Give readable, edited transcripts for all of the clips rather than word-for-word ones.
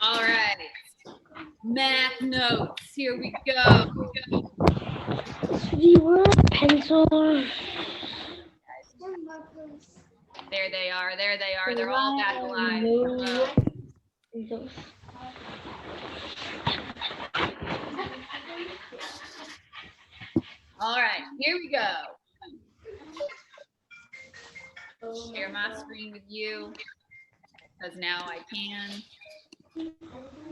All right. Math notes. Here we go. Pencil. There they are. There they are. They're all back alive. Hello. All right. Here we go. Share my screen with you because now I can.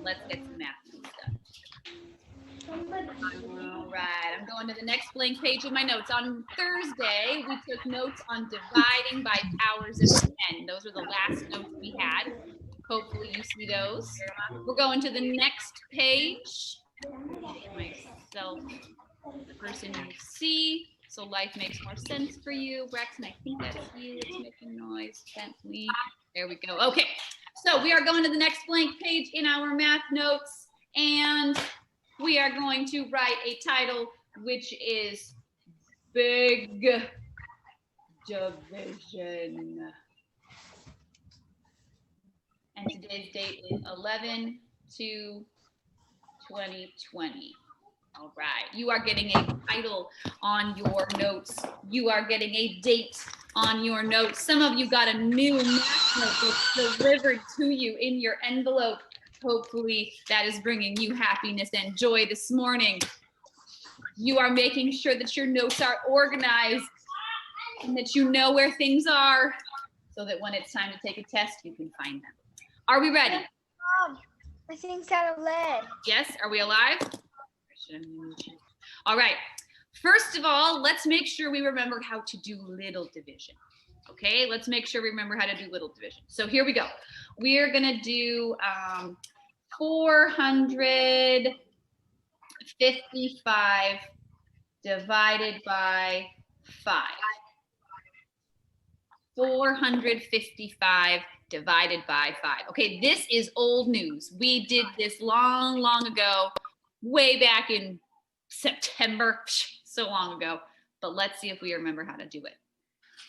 Let's get some math notes done. All right, I'm going to the next blank page with my notes. On Thursday, we took notes on dividing by powers of 10. Those were the last notes we had. Hopefully you see those. We're going to the next page. Myself, the person you see, so life makes more sense for you. Braxton, I think that's you. It's making noise. That's me. There we go. Okay, so we are going to the next blank page in our math notes, and we are going to write a title, which is Big Division. And today's date is 11/2/2020. All right, you are getting a title on your notes. You are getting a date on your notes. Some of you got a new math notebook delivered to you in your envelope. Hopefully that is bringing you happiness and joy this morning. You are making sure that your notes are organized and that you know where things are so that when it's time to take a test, you can find them. Are we ready? My thing's out of lead. Yes, are we alive? All right. First of all, let's make sure we remember how to do little division. Okay, let's make sure we remember how to do little division. So here we go. We're gonna do 455 divided by 5. 455 divided by 5. Okay, this is old news. We did this long, long ago, way back in September, so long ago, but let's see if we remember how to do it.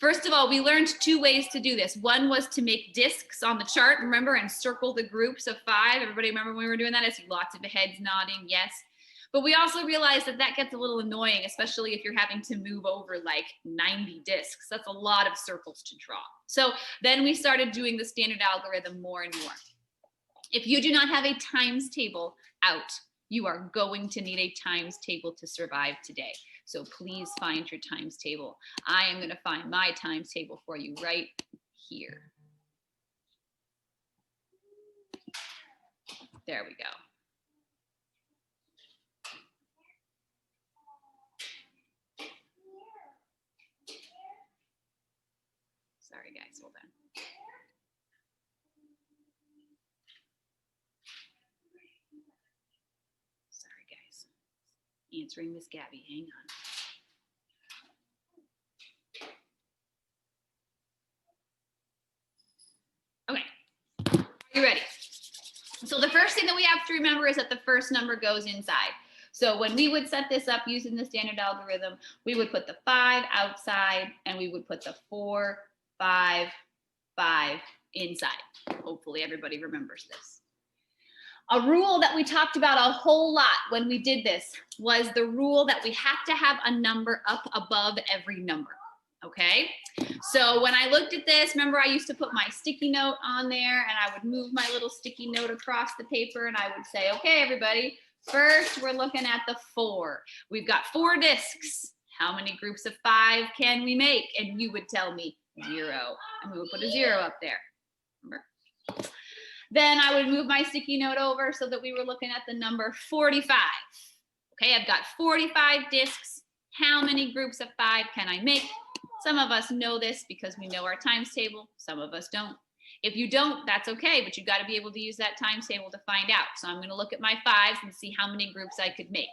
First of all, we learned 2 ways to do this. One was to make discs on the chart, remember, and circle the groups of 5. Everybody remember when we were doing that? I see lots of heads nodding, yes. But we also realized that that gets a little annoying, especially if you're having to move over like 90 discs. That's a lot of circles to draw. So then we started doing the standard algorithm more and more. If you do not have a times table out, you are going to need a times table to survive today. So please find your times table. I am going to find my times table for you right here. There we go. Sorry, guys, hold on. Sorry, guys. Answering Miss Gabby, hang on. Okay, are you ready? So the first thing that we have to remember is that the first number goes inside. So when we would set this up using the standard algorithm, we would put the 5 outside and we would put the 4, 5, 5 inside. Hopefully everybody remembers this. A rule that we talked about a whole lot when we did this was the rule that we have to have a number up above every number. Okay, so when I looked at this, remember I used to put my sticky note on there and I would move my little sticky note across the paper and I would say, okay, everybody, first we're looking at the 4. We've got 4 discs. How many groups of 5 can we make? And you would tell me 0. And we would put a 0 up there. Remember? Then I would move my sticky note over so that we were looking at the number 45. Okay, I've got 45 discs. How many groups of 5 can I make? Some of us know this because we know our times table. Some of us don't. If you don't, that's okay, but you've got to be able to use that times table to find out. So I'm going to look at my 5s and see how many groups I could make.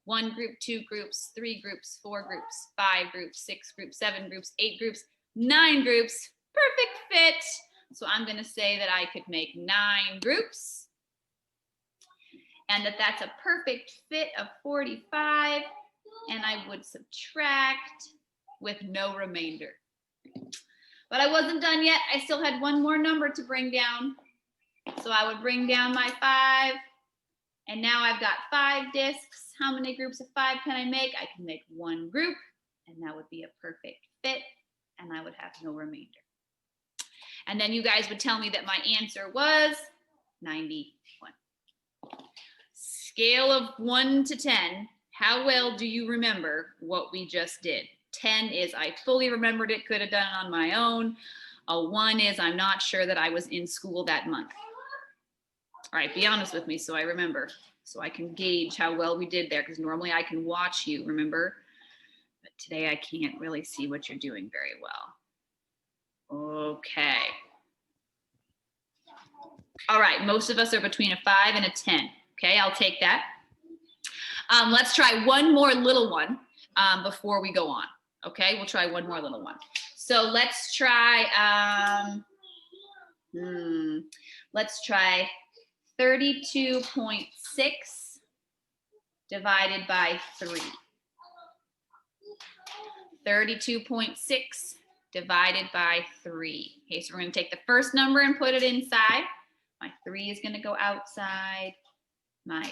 1 group, 2 groups, 3 groups, 4 groups, 5 groups, 6 groups, 7 groups, 8 groups, 9 groups. Perfect fit. So I'm going to say that I could make 9 groups and that that's a perfect fit of 45, and I would subtract with no remainder. But I wasn't done yet. I still had one more number to bring down. So I would bring down my 5, and now I've got 5 discs. How many groups of 5 can I make? I can make 1 group, and that would be a perfect fit, and I would have no remainder. And then you guys would tell me that my answer was 91. Scale of 1 to 10, how well do you remember what we just did? 10 is I fully remembered it, could have done it on my own. A 1 is I'm not sure that I was in school that month. All right, be honest with me so I remember, so I can gauge how well we did there, because normally I can watch you, remember? But today I can't really see what you're doing very well. Okay. All right, most of us are between a 5 and a 10. Okay, I'll take that. Let's try one more little one before we go on. Okay, we'll try one more little one. So let's try, let's try 32.6 divided by 3. 32.6 divided by 3. Okay, so we're going to take the first number and put it inside. My 3 is going to go outside. My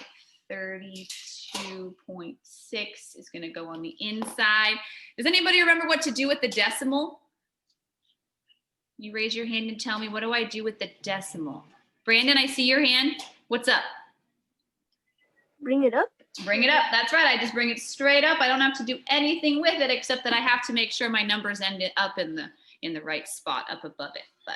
32.6 is going to go on the inside. Does anybody remember what to do with the decimal? You raise your hand and tell me, what do I do with the decimal? Brandon, I see your hand. What's up? Bring it up. Bring it up. That's right. I just bring it straight up. I don't have to do anything with it except that I have to make sure my numbers end up in the right spot up above it. But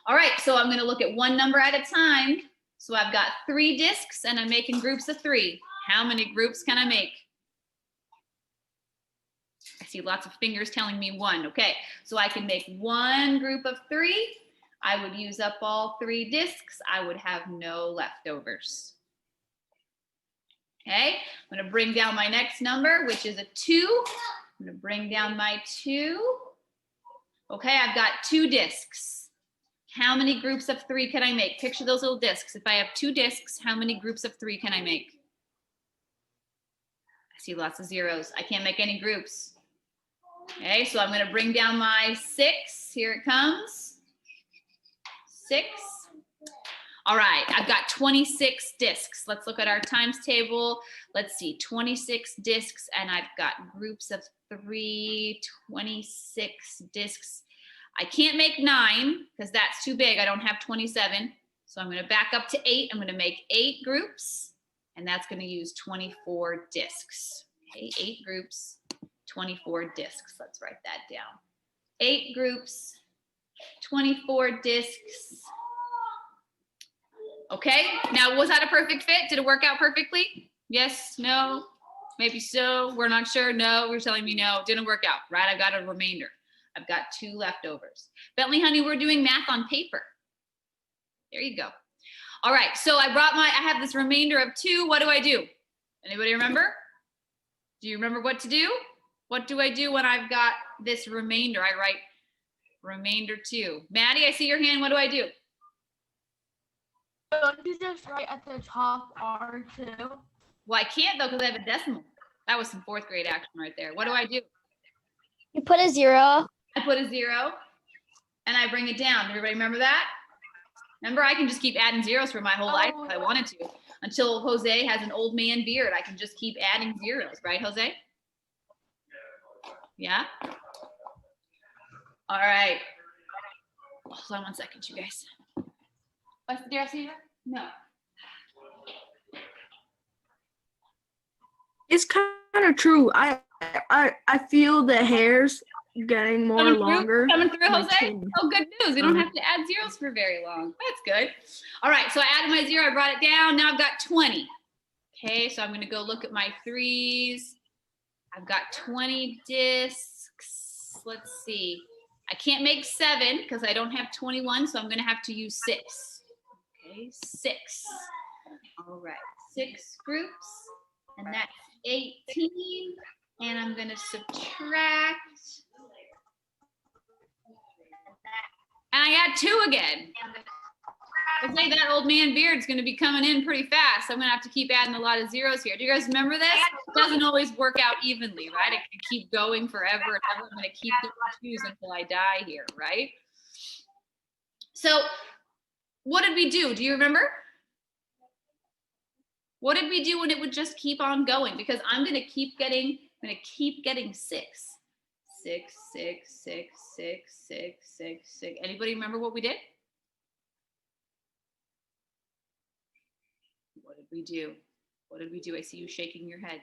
all right, so I'm going to look at one number at a time. So I've got 3 discs and I'm making groups of 3. How many groups can I make? I see lots of fingers telling me 1. Okay, so I can make 1 group of 3. I would use up all 3 discs. I would have no leftovers. Okay, I'm going to bring down my next number, which is a 2. I'm going to bring down my 2. Okay, I've got 2 discs. How many groups of 3 can I make? Picture those little discs. If I have 2 discs, how many groups of 3 can I make? I see lots of zeros. I can't make any groups. Okay, so I'm going to bring down my 6. Here it comes. 6. All right, I've got 26 discs. Let's look at our times table. Let's see, 26 discs, and I've got groups of 3, 26 discs. I can't make 9 because that's too big. I don't have 27. So I'm going to back up to 8. I'm going to make 8 groups, and that's going to use 24 discs. Okay, 8 groups, 24 discs. Let's write that down. 8 groups, 24 discs. Okay, now was that a perfect fit? Did it work out perfectly? Yes, no, maybe so, we're not sure. No, we're telling me no, didn't work out, right? I've got a remainder. I've got 2 leftovers. Bentley, honey, we're doing math on paper. There you go. All right, so I have this remainder of 2. What do I do? Anybody remember? Do you remember what to do? What do I do when I've got this remainder? I write remainder 2. Maddie, I see your hand. What do I do? Don't you just write at the top R2? Well, I can't though because I have a decimal. That was some 4th grade action right there. What do I do? You put a 0. I put a 0 and I bring it down. Everybody remember that? Remember, I can just keep adding zeros for my whole life if I wanted to. Until Jose has an old man beard, I can just keep adding zeros, right, Jose? Yeah? All right. Hold on one second, you guys. Did I see that? No. It's kind of true. I feel the hairs getting more longer. Coming through, My Jose? chin. Oh, good news. We don't have to add zeros for very long. That's good. All right, so I added my 0. I brought it down. Now I've got 20. Okay, so I'm going to go look at my 3s. I've got 20 discs. Let's see. I can't make 7 because I don't have 21, so I'm going to have to use 6. Okay, 6. All right, 6 groups, and that's 18. And I'm going to subtract. And I got 2 again. I say that old man beard's going to be coming in pretty fast. I'm going to have to keep adding a lot of zeros here. Do you guys remember this? It doesn't always work out evenly, right? It can keep going forever and ever. I'm going to keep doing 2s until I die here, right? So What did we do? Do you remember? What did we do when it would just keep on going? Because I'm gonna keep getting 6. 6, 6, 6, 6, 6, 6, 6. Anybody remember what we did? What did we do? What did we do? I see you shaking your head.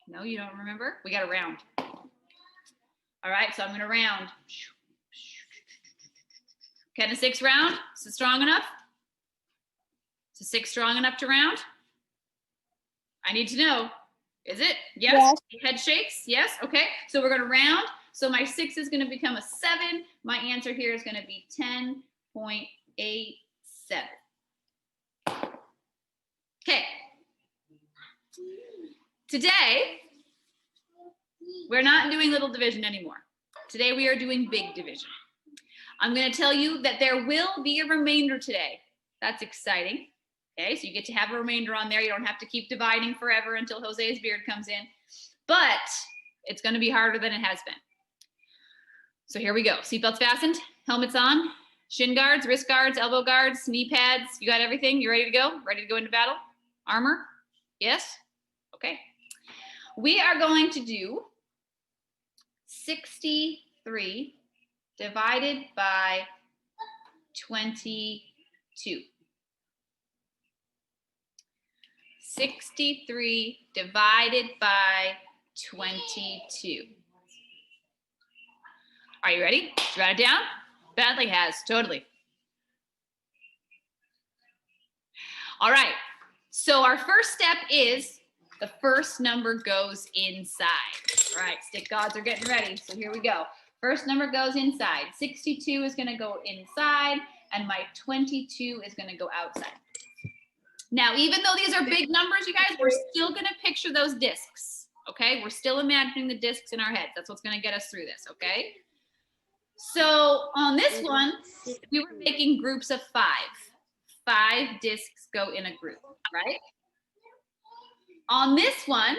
No. No, you don't remember? We got to round. All right, so I'm going to round. Can a 6 round? Is it strong enough? Is a 6 strong enough to round? I need to know. Is it? Yes. Head shakes. Yes. Okay. So we're going to round. So my 6 is going to become a 7. My answer here is going to be 10.87. Okay. Today, we're not doing little division anymore. Today we are doing big division. I'm going to tell you that there will be a remainder today. That's exciting. Okay, so you get to have a remainder on there. You don't have to keep dividing forever until Jose's beard comes in. But it's going to be harder than it has been. So here we go. Seatbelts fastened, helmets on, shin guards, wrist guards, elbow guards, knee pads. You got everything? You ready to go? Ready to go into battle? Armor? Yes? Okay. We are going to do 63 divided by 22. 63 divided by 22. Are you ready? Did you write it down? Badly has, totally. All right, so our first step is the first number goes inside. All right, stick gods are getting ready, so here we go. First number goes inside. 62 is gonna go inside, and my 22 is gonna go outside. Now, even though these are big numbers, you guys, we're still gonna picture those discs, okay? We're still imagining the discs in our heads. That's what's gonna get us through this, okay? So on this one, we were making groups of 5. 5 discs go in a group, right? On this one,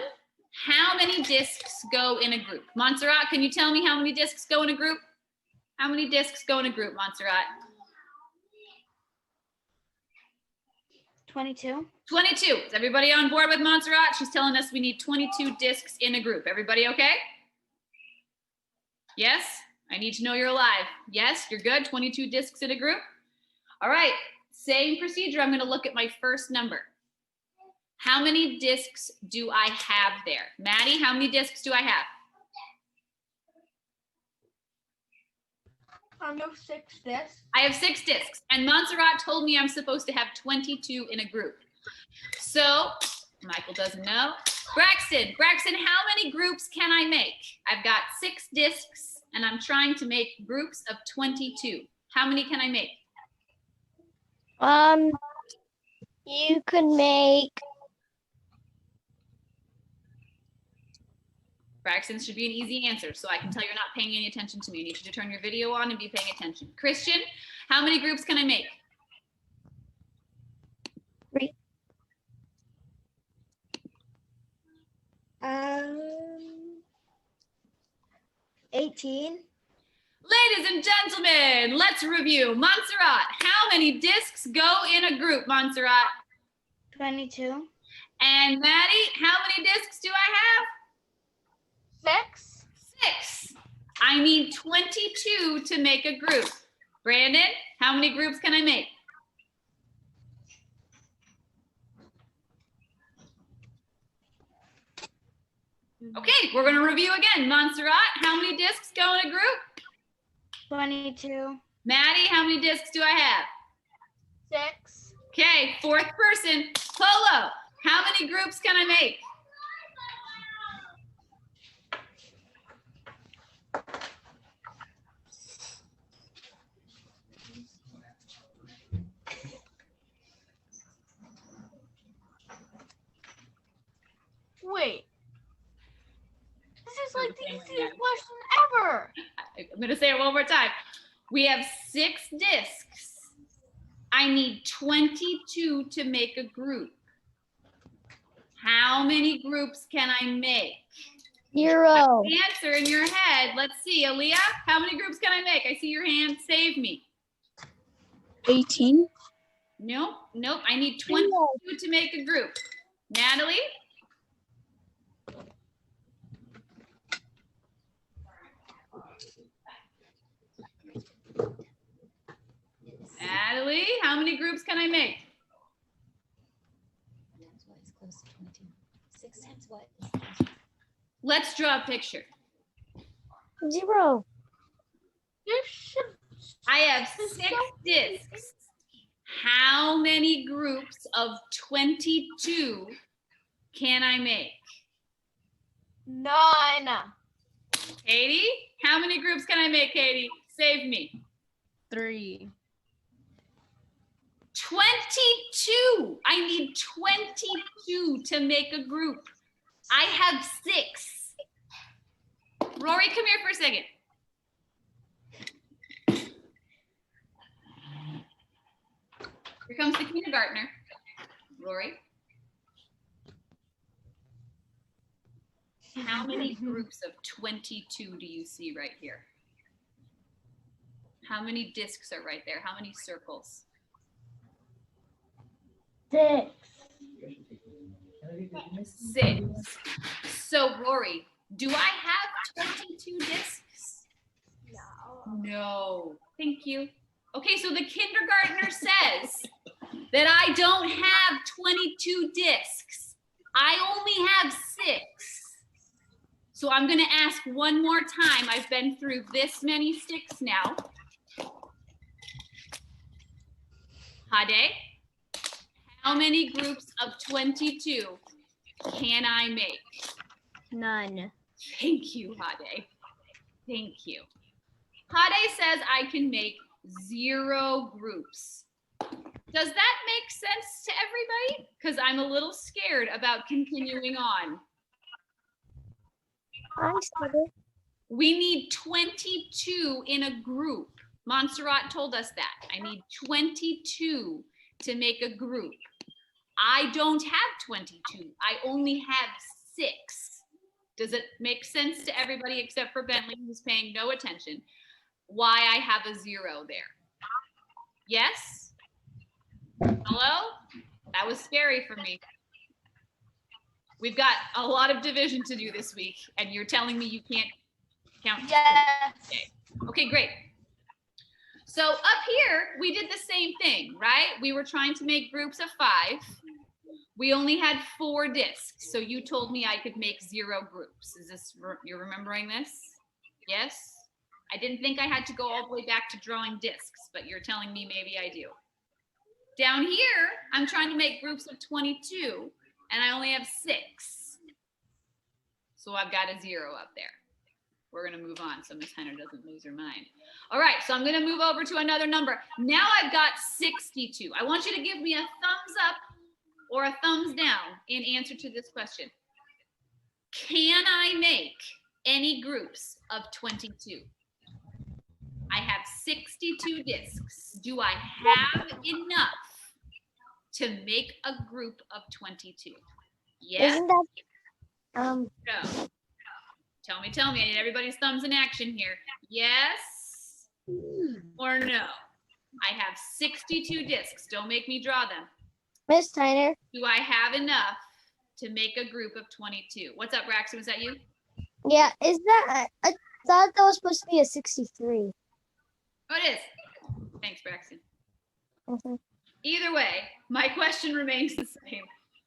how many discs go in a group? Montserrat, can you tell me how many discs go in a group? How many discs go in a group, Montserrat? 22. 22. Is everybody on board with Montserrat? She's telling us we need 22 discs in a group. Everybody okay? Yes? I need to know you're alive. Yes, you're good. 22 discs in a group. All right, same procedure. I'm going to look at my first number. How many discs do I have there? Maddie, how many discs do I have? I know 6 discs. I have 6 discs. And Montserrat told me I'm supposed to have 22 in a group. So, Michael doesn't know. Braxton, how many groups can I make? I've got 6 discs. And I'm trying to make groups of 22. How many can I make? You could make Braxton should be an easy answer, so I can tell you're not paying any attention to me. I need you to turn your video on and be paying attention. Christian, how many groups can I make? 3. 18. Ladies and gentlemen, let's review. Montserrat, how many discs go in a group, Montserrat? 22. And Maddie, how many discs do I have? 6. 6. I need 22 to make a group. Brandon, how many groups can I make? Okay, we're going to review again. Montserrat, how many discs go in a group? 22. Maddie, how many discs do I have? 6. Okay, fourth person. Polo, how many groups can I make? Wait. This is like the easiest question ever. I'm going to say it one more time. We have 6 discs. I need 22 to make a group. How many groups can I make? 0. Answer in your head. Let's see, Aaliyah, how many groups can I make? I see your hand. Save me. 18. Nope, nope. I need 22 to make a group. Natalie? Natalie, how many groups can I make? 6 times what? Let's draw a picture. 0. You should. I have 6 discs. How many groups of 22 can I make? 9. Katie, how many groups can I make, Katie? Save me. 3. 22. I need 22 to make a group. I have 6. Rory, come here for a second. Here comes the kindergartner. Rory. How many groups of 22 do you see right here? How many discs are right there? How many circles? 6. 6. So, Rory, do I have 22 discs? No. Thank you. Okay, so the kindergartner says that I don't have 22 discs. I only have 6. So I'm going to ask one more time. I've been through this many sticks now. Hade, how many groups of 22 can I make? None. Thank you, Hade. Thank you. Hade says I can make 0 groups. Does that make sense to everybody? Because I'm a little scared about continuing on. We need 22 in a group. Montserrat told us that. I need 22 to make a group. I don't have 22. I only have 6. Does it make sense to everybody except for Bentley, who's paying no attention, why I have a 0 there? Yes? Hello? That was scary for me. We've got a lot of division to do this week, and you're telling me you can't count. Yes. Okay, great. So up here, we did the same thing, right? We were trying to make groups of 5. We only had 4 discs, so you told me I could make 0 groups. Is this, you're remembering this? Yes? I didn't think I had to go all the way back to drawing discs, but you're telling me maybe I do. Down here, I'm trying to make groups of 22, and I only have 6. So I've got a 0 up there. We're gonna move on so Miss Henner doesn't lose her mind. All right, so I'm gonna move over to another number. Now I've got 62. I want you to give me a thumbs up or a thumbs down in answer to this question. Can I make any groups of 22? I have 62 discs. Do I have enough to make a group of 22? Yes? Isn't that No. Tell me. I need everybody's thumbs in action here. Yes or no? I have 62 discs. Don't make me draw them. Miss Tyner? Do I have enough to make a group of 22? What's up, Braxton? Was that you? Yeah, is that I thought that was supposed to be a 63. Oh, it is. Thanks, Braxton. Mhm. Either way, my question remains the same.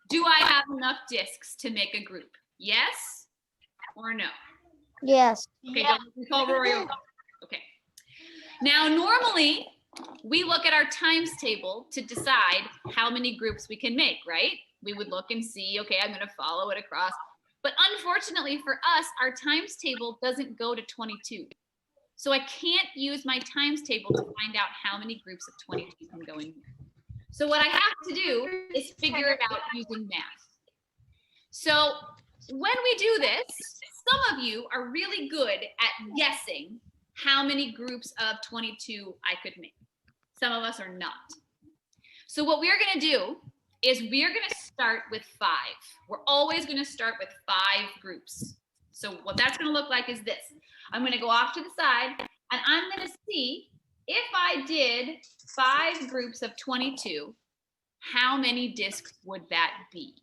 Do I have enough discs to make a group? Yes or no? Yes. Okay, Yeah. don't call Rory over. Okay. Now, normally, we look at our times table to decide how many groups we can make, right? We would look and see, okay, I'm going to follow it across. But unfortunately for us, our times table doesn't go to 22. So I can't use my times table to find out how many groups of 22 can go in here. So what I have to do is figure it out using math. So when we do this, some of you are really good at guessing how many groups of 22 I could make. Some of us are not. So what we're going to do is we're going to start with 5. We're always going to start with 5 groups. So what that's going to look like is this. I'm going to go off to the side, and I'm going to see if I did 5 groups of 22, how many discs would that be?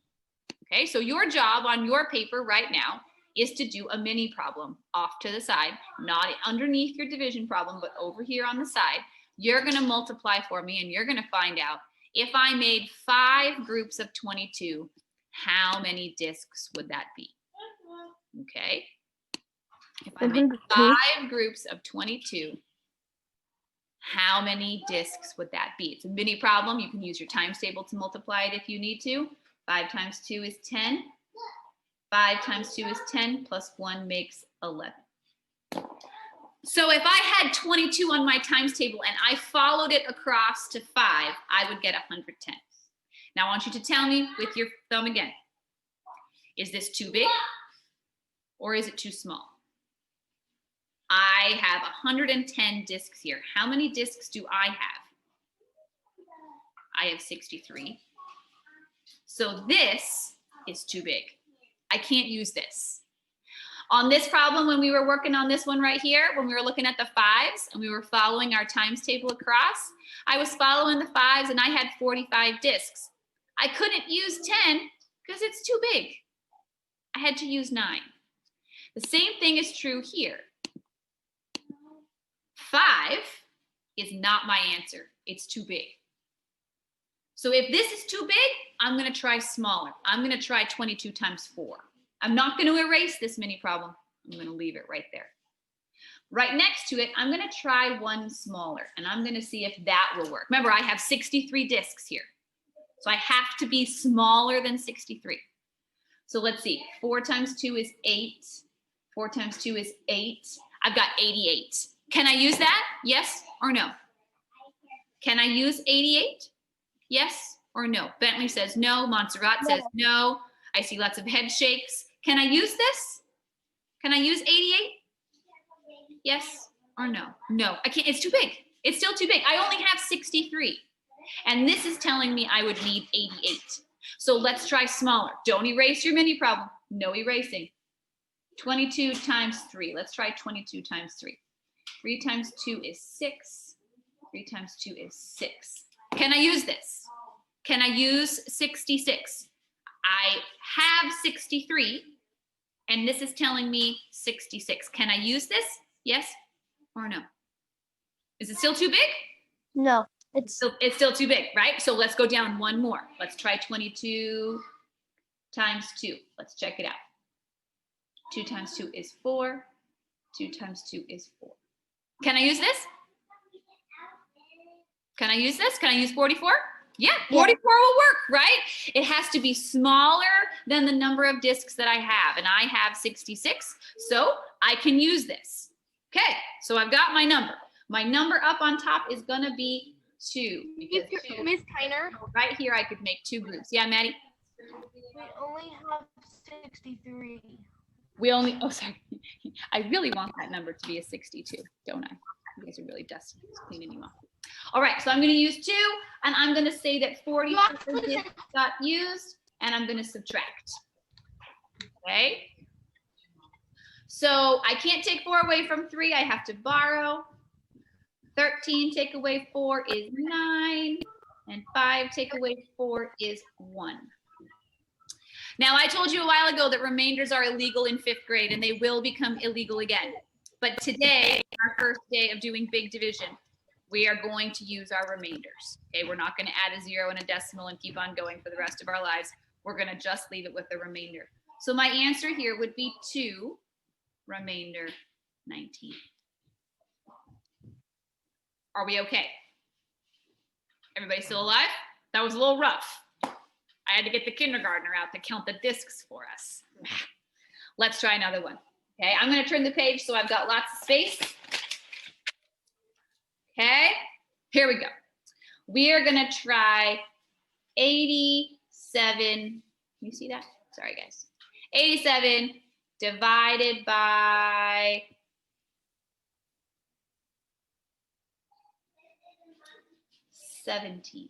Okay, so your job on your paper right now is to do a mini problem off to the side, not underneath your division problem, but over here on the side. You're going to multiply for me, and you're going to find out if I made 5 groups of 22, how many discs would that be? Okay. If I made 5 groups of 22, how many discs would that be? It's a mini problem. You can use your times table to multiply it if you need to. 5 times 2 is 10. 5 times 2 is 10, plus 1 makes 11. So if I had 22 on my times table and I followed it across to 5, I would get 110. Now I want you to tell me with your thumb again, is this too big or is it too small? I have 110 discs here. How many discs do I have? I have 63. So this is too big. I can't use this. On this problem, when we were working on this one right here, when we were looking at the 5s and we were following our times table across, I was following the 5s and I had 45 discs. I couldn't use 10 because it's too big. I had to use 9. The same thing is true here. 5 is not my answer. It's too big. So if this is too big, I'm going to try smaller. I'm going to try 22 times 4. I'm not going to erase this mini problem. I'm going to leave it right there. Right next to it, I'm going to try one smaller, and I'm going to see if that will work. Remember, I have 63 discs here. So I have to be smaller than 63. So let's see. 4 times 2 is 8. 4 times 2 is 8. I've got 88. Can I use that? Yes or no? Can I use 88? Yes or no? Bentley says no. Montserrat says no. I see lots of head shakes. Can I use this? Can I use 88? Yes or no? No, I can't. It's too big. It's still too big. I only have 63. And this is telling me I would need 88. So let's try smaller. Don't erase your mini problem. No erasing. 22 times 3. Let's try 22 times 3. 3 times 2 is 6. 3 times 2 is 6. Can I use this? Can I use 66? I have 63, and this is telling me 66. Can I use this? Yes or no? Is it still too big? No, It's still too big, right? So let's go down one more. Let's try 22 times 2. Let's check it out. 2 times 2 is 4. 2 times 2 is 4. Can I use this? Can I use this? Can I use 44? Yeah, 44 will work, right? It has to be smaller than the number of discs that I have, and I have 66, so I can use this. Okay, so I've got my number. My number up on top is gonna be 2. Because Miss Tyner, right here, I could make 2 groups. Yeah, Maddie? we only have 63. We only, oh, sorry. I really want that number to be a 62, don't I? You guys are really dusty. Just cleaning you off. All right, so I'm going to use 2, and I'm going to say that 40 got used, and I'm going to subtract. Okay. So I can't take 4 away from 3. I have to borrow. 13 take away 4 is 9, and 5 take away 4 is 1. Now, I told you a while ago that remainders are illegal in 5th grade, and they will become illegal again. But today, our first day of doing big division, we are going to use our remainders. Okay, we're not going to add a 0 and a decimal and keep on going for the rest of our lives. We're going to just leave it with the remainder. So my answer here would be 2 remainder 19. Are we okay? Everybody still alive? That was a little rough. I had to get the kindergartner out to count the discs for us. Let's try another one. Okay, I'm going to turn the page so I've got lots of space. Okay, here we go. We are going to try 87. You see that? Sorry, guys. 87 divided by 17.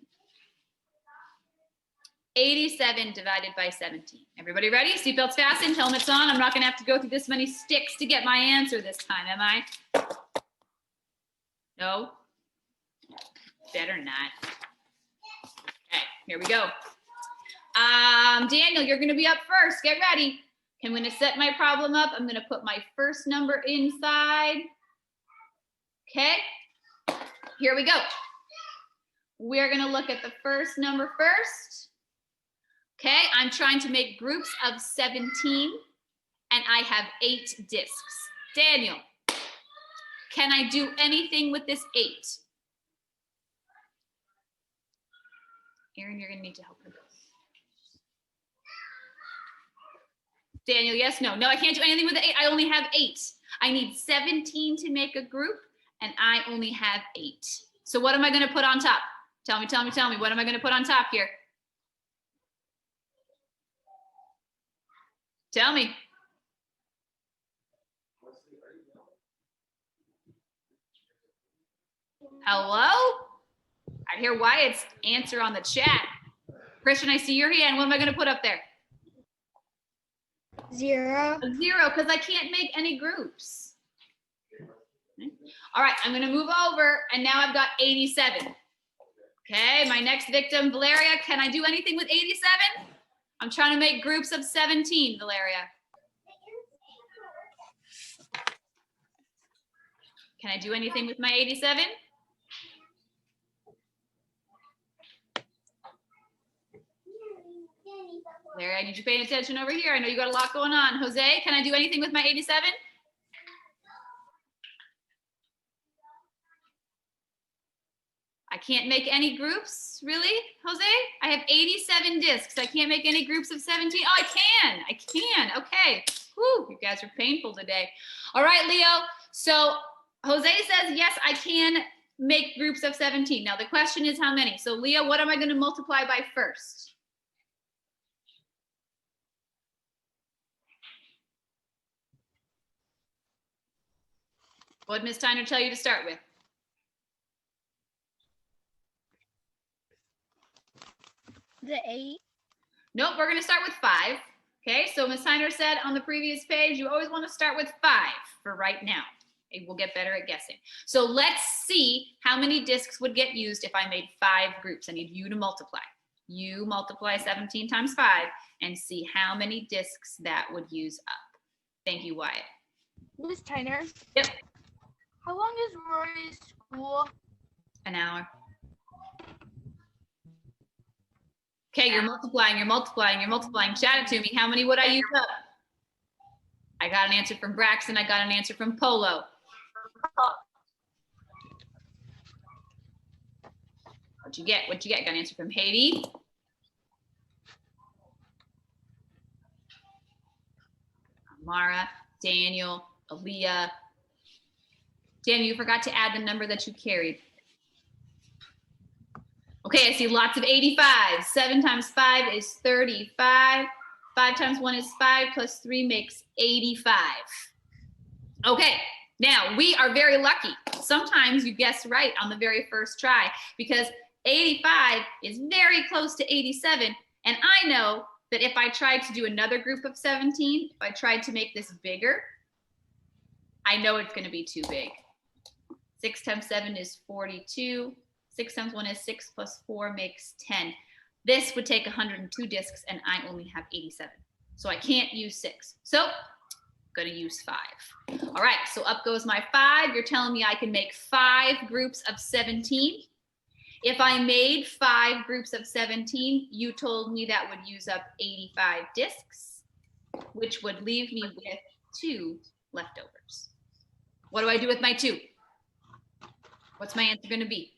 87 divided by 17. Everybody ready? Seatbelts fastened, helmets on. I'm not going to have to go through this many sticks to get my answer this time, am I? No? Better not. Okay, here we go. Daniel, you're going to be up first. Get ready. I'm going to set my problem up. I'm going to put my first number inside. Okay, here we go. We're going to look at the first number first. Okay, I'm trying to make groups of 17, and I have 8 discs. Daniel, can I do anything with this 8? Erin, you're going to need to help her. Daniel, yes, no. No, I can't do anything with the 8. I only have 8. I need 17 to make a group, and I only have 8. So what am I going to put on top? Tell me. What am I going to put on top here? Tell me. Hello? I hear Wyatt's answer on the chat. Christian, I see your hand. What am I going to put up there? 0. A 0, because I can't make any groups. Okay. All right, I'm going to move over, and now I've got 87. Okay, my next victim, Valeria. Can I do anything with 87? I'm trying to make groups of 17, Valeria. Can I do anything with my 87? Larry, I need you paying attention over here. I know you got a lot going on. Jose, can I do anything with my 87? I can't make any groups, really, Jose? I have 87 discs. I can't make any groups of 17. Oh, I can. Okay. Whew, you guys are painful today. All right, Leo. So Jose says, yes, I can make groups of 17. Now the question is how many? So Leo, what am I going to multiply by first? What did Ms. Tyner tell you to start with? The 8. Nope, we're going to start with 5. Okay, so Ms. Tyner said on the previous page, you always want to start with 5 for right now. Okay, we'll get better at guessing. So let's see how many discs would get used if I made 5 groups. I need you to multiply. You multiply 17 times 5 and see how many discs that would use up. Thank you, Wyatt. Miss Tyner. Yep. How long is Rory's school? An hour. Okay, you're multiplying. Chat it to me. How many would I use up? I got an answer from Braxton. I got an answer from Polo. What'd you get? Got an answer from Haiti. Mara, Daniel, Aaliyah. Daniel, you forgot to add the number that you carried. Okay, I see lots of 85. 7 times 5 is 35. 5 times 1 is 5 plus 3 makes 85. Okay, now we are very lucky. Sometimes you guess right on the very first try because 85 is very close to 87. And I know that if I tried to do another group of 17, if I tried to make this bigger, I know it's going to be too big. 6 times 7 is 42. 6 times 1 is 6 plus 4 makes 10. This would take 102 discs and I only have 87. So I can't use 6. So I'm going to use 5. All right, so up goes my 5. You're telling me I can make 5 groups of 17. If I made 5 groups of 17, you told me that would use up 85 discs, which would leave me with 2 leftovers. What do I do with my 2? What's my answer going to be?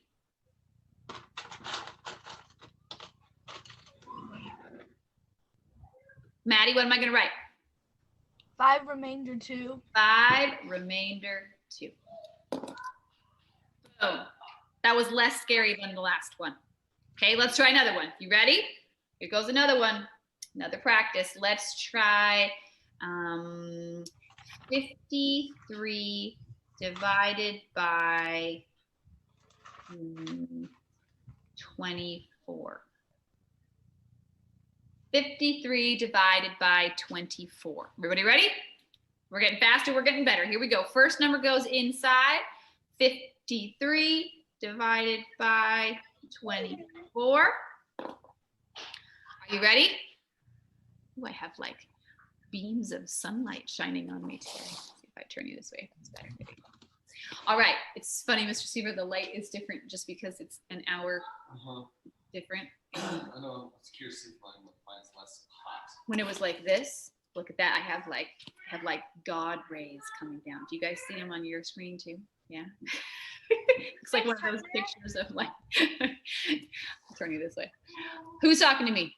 Maddie, what am I going to write? 5 remainder 2. 5 remainder 2. Boom. That was less scary than the last one. Okay, let's try another one. You ready? Here goes another one. Another practice. Let's try 53 divided by 24. 53 divided by 24. Everybody ready? We're getting faster, we're getting better. Here we go. First number goes inside. 53 divided by 24. Are you ready? Oh, I have like beams of sunlight shining on me today. Let's see if I turn you this way. It's better. There you go. All right. It's funny, Mr. Seaver, the light is different just because it's an hour different. I know. I was curious if mine's less hot. When it was like this, look at that. I have like God rays coming down. Do you guys see them on your screen too? Yeah. Looks like one of those pictures of like. I'll turn you this way. Who's talking to me?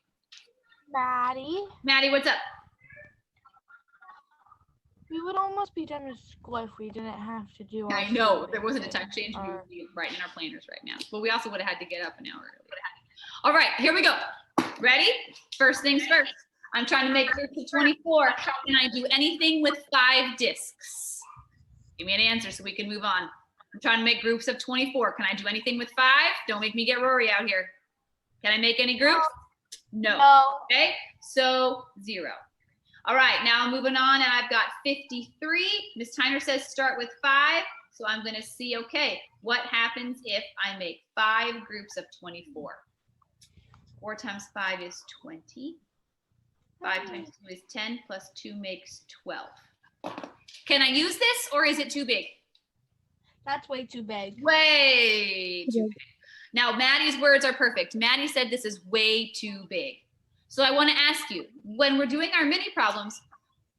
Maddie. Maddie, what's up? We would almost be done with school if we didn't have to do our I know. school If there wasn't a visit time change, we or- would be writing our planners right now. But we also would have had to get up an hour earlier. All right, here we go. Ready? First things first. I'm trying to make groups of 24. Can I do anything with 5 discs? Give me an answer so we can move on. I'm trying to make groups of 24. Can I do anything with 5? Don't make me get Rory out here. Can I make any groups? No. No. Okay, so 0. All right, now I'm moving on and I've got 53. Ms. Tyner says start with 5. So I'm gonna see, okay, what happens if I make 5 groups of 24? 4 times 5 is 20. 5 times 2 is 10, plus 2 makes 12. Can I use this or is it too big? That's way too big. Way too Yeah. big. Now, Maddie's words are perfect. Maddie said this is way too big. So I want to ask you, when we're doing our mini problems,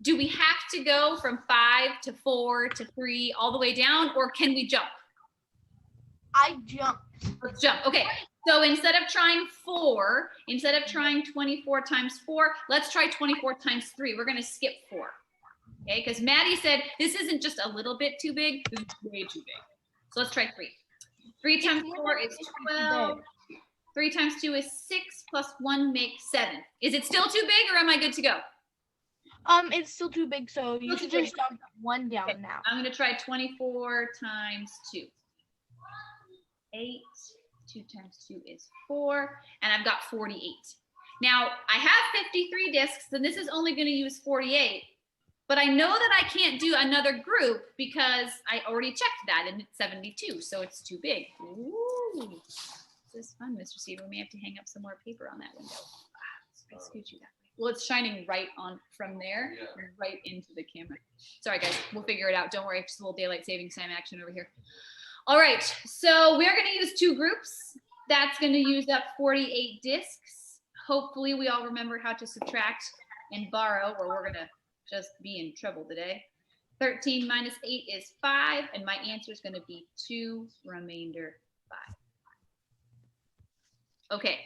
do we have to go from 5 to 4 to 3 all the way down, or can we jump? I jumped. Let's jump. Okay. So instead of trying 4, instead of trying 24 times 4, let's try 24 times 3. We're going to skip 4. Okay, because Maddie said this isn't just a little bit too big, this is way too big. So let's try 3. 3 times 4 is 12. 3 times 2 is 6, plus 1 makes 7. Is it still too big or am I good to go? It's still too big, so you Still should too big. just jump 1 down Okay, now. I'm going to try 24 times 2. 8. 2 times 2 is 4. And I've got 48. Now, I have 53 discs, and this is only going to use 48. But I know that I can't do another group because I already checked that, and it's 72, so it's too big. Ooh. This is fun, Mr. Seaver. We may have to hang up some more paper on that window. I scoot you that way. Well, it's shining right on from there, Yeah. right into the camera. Sorry, guys. We'll figure it out. Don't worry. Just a little daylight savings time action over here. All right. So we're going to use 2 groups. That's going to use up 48 discs. Hopefully, we all remember how to subtract and borrow, or we're going to just be in trouble today. 13 minus 8 is 5, and my answer is going to be 2 remainder 5. Okay,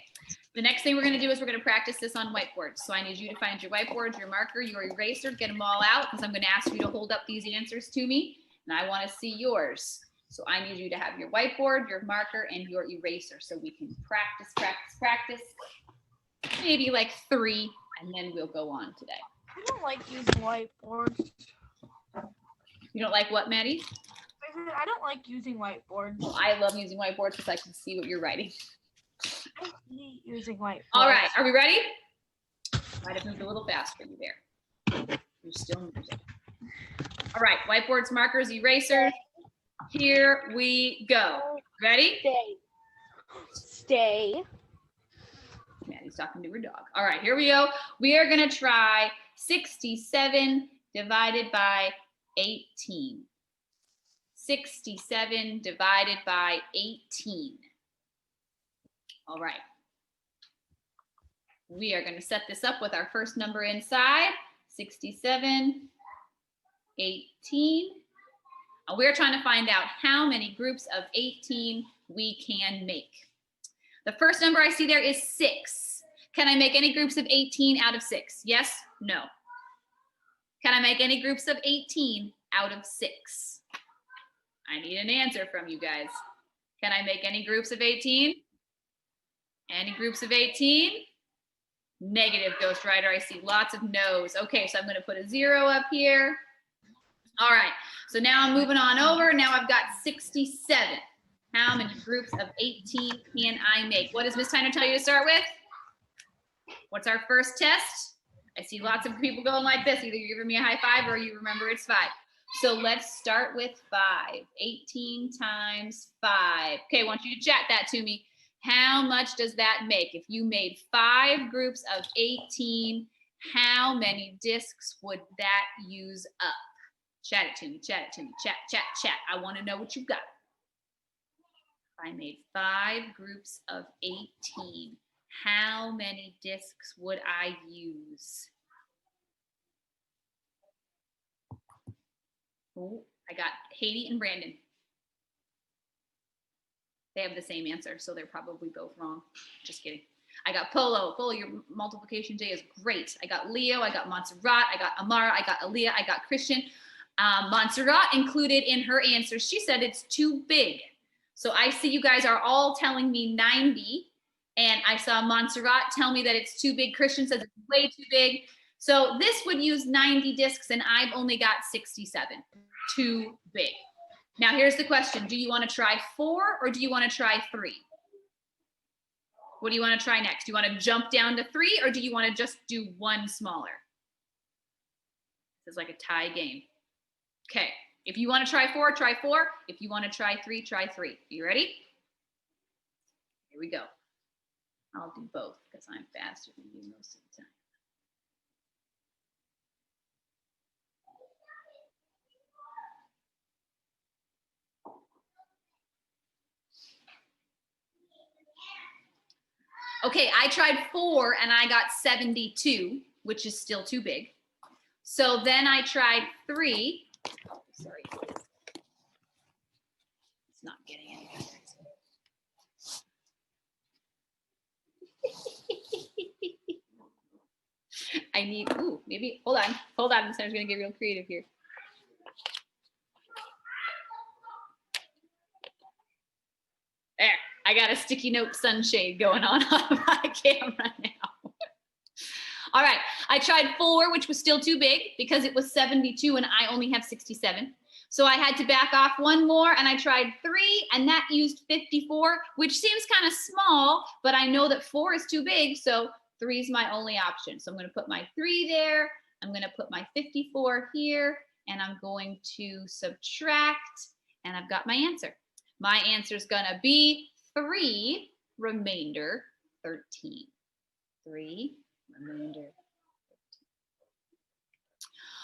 the next thing we're going to do is we're going to practice this on whiteboards. So I need you to find your whiteboard, your marker, your eraser, get them all out, because I'm going to ask you to hold up these answers to me, and I want to see yours. So I need you to have your whiteboard, your marker, and your eraser so we can practice, practice, practice. Maybe like 3, and then we'll go on today. I don't like using whiteboards. You don't like what, Maddie? I don't like using whiteboards. Well, I love using whiteboards because I can see what you're writing. I hate using whiteboards. All right, are we ready? Might have moved a little fast for you there. You're still moving. All right, whiteboards, markers, erasers. Here we go. Ready? Stay. Maddie's talking to her dog. All right, here we go. We are going to try 67 divided by 18. 67 divided by 18. All right. We are going to set this up with our first number inside, 67, 18. And we're trying to find out how many groups of 18 we can make. The first number I see there is 6. Can I make any groups of 18 out of 6? Yes? No? Can I make any groups of 18 out of 6? I need an answer from you guys. Can I make any groups of 18? Any groups of 18? Negative, Ghostwriter. I see lots of no's. Okay, so I'm going to put a 0 up here. All right, so now I'm moving on over. Now I've got 67. How many groups of 18 can I make? What does Miss Tyner tell you to start with? What's our first test? I see lots of people going like this. Either you're giving me a high five or you remember it's 5. So let's start with 5. 18 times 5. Okay, I want you to chat that to me. How much does that make? If you made 5 groups of 18, how many discs would that use up? Chat it to me, chat it to me, chat, chat, chat. I want to know what you got. If I made 5 groups of 18, how many discs would I use? Oh, I got Haiti and Brandon. They have the same answer, so they're probably both wrong. Just kidding. I got Polo. Polo, your multiplication J is great. I got Leo, I got Montserrat, I got Amara, I got Aaliyah, I got Christian. Montserrat included in her answer, she said it's too big. So I see you guys are all telling me 90, and I saw Montserrat tell me that it's too big. Christian says it's way too big. So this would use 90 discs, and I've only got 67. Too big. Now here's the question. Do you want to try 4 or do you want to try 3? What do you want to try next? Do you want to jump down to 3 or do you want to just do 1 smaller? This is like a tie game. Okay, if you want to try 4, try 4. If you want to try 3, try 3. You ready? Here we go. I'll do both because I'm faster than you most of the time. Okay, I tried 4 and I got 72, which is still too big. So then I tried 3. Oh, sorry. It's not getting any better. I need, ooh, maybe, hold on. I'm just gonna get real creative here. There, I got a sticky note sunshade going on my camera now. All right, I tried 4, which was still too big because it was 72 and I only have 67. So I had to back off 1 more and I tried 3 and that used 54, which seems kind of small, but I know that 4 is too big, so 3 is my only option. So I'm gonna put my 3 there, I'm gonna put my 54 here, and I'm going to subtract, and I've got my answer. My answer is gonna be 3 remainder 13. 3 remainder 13.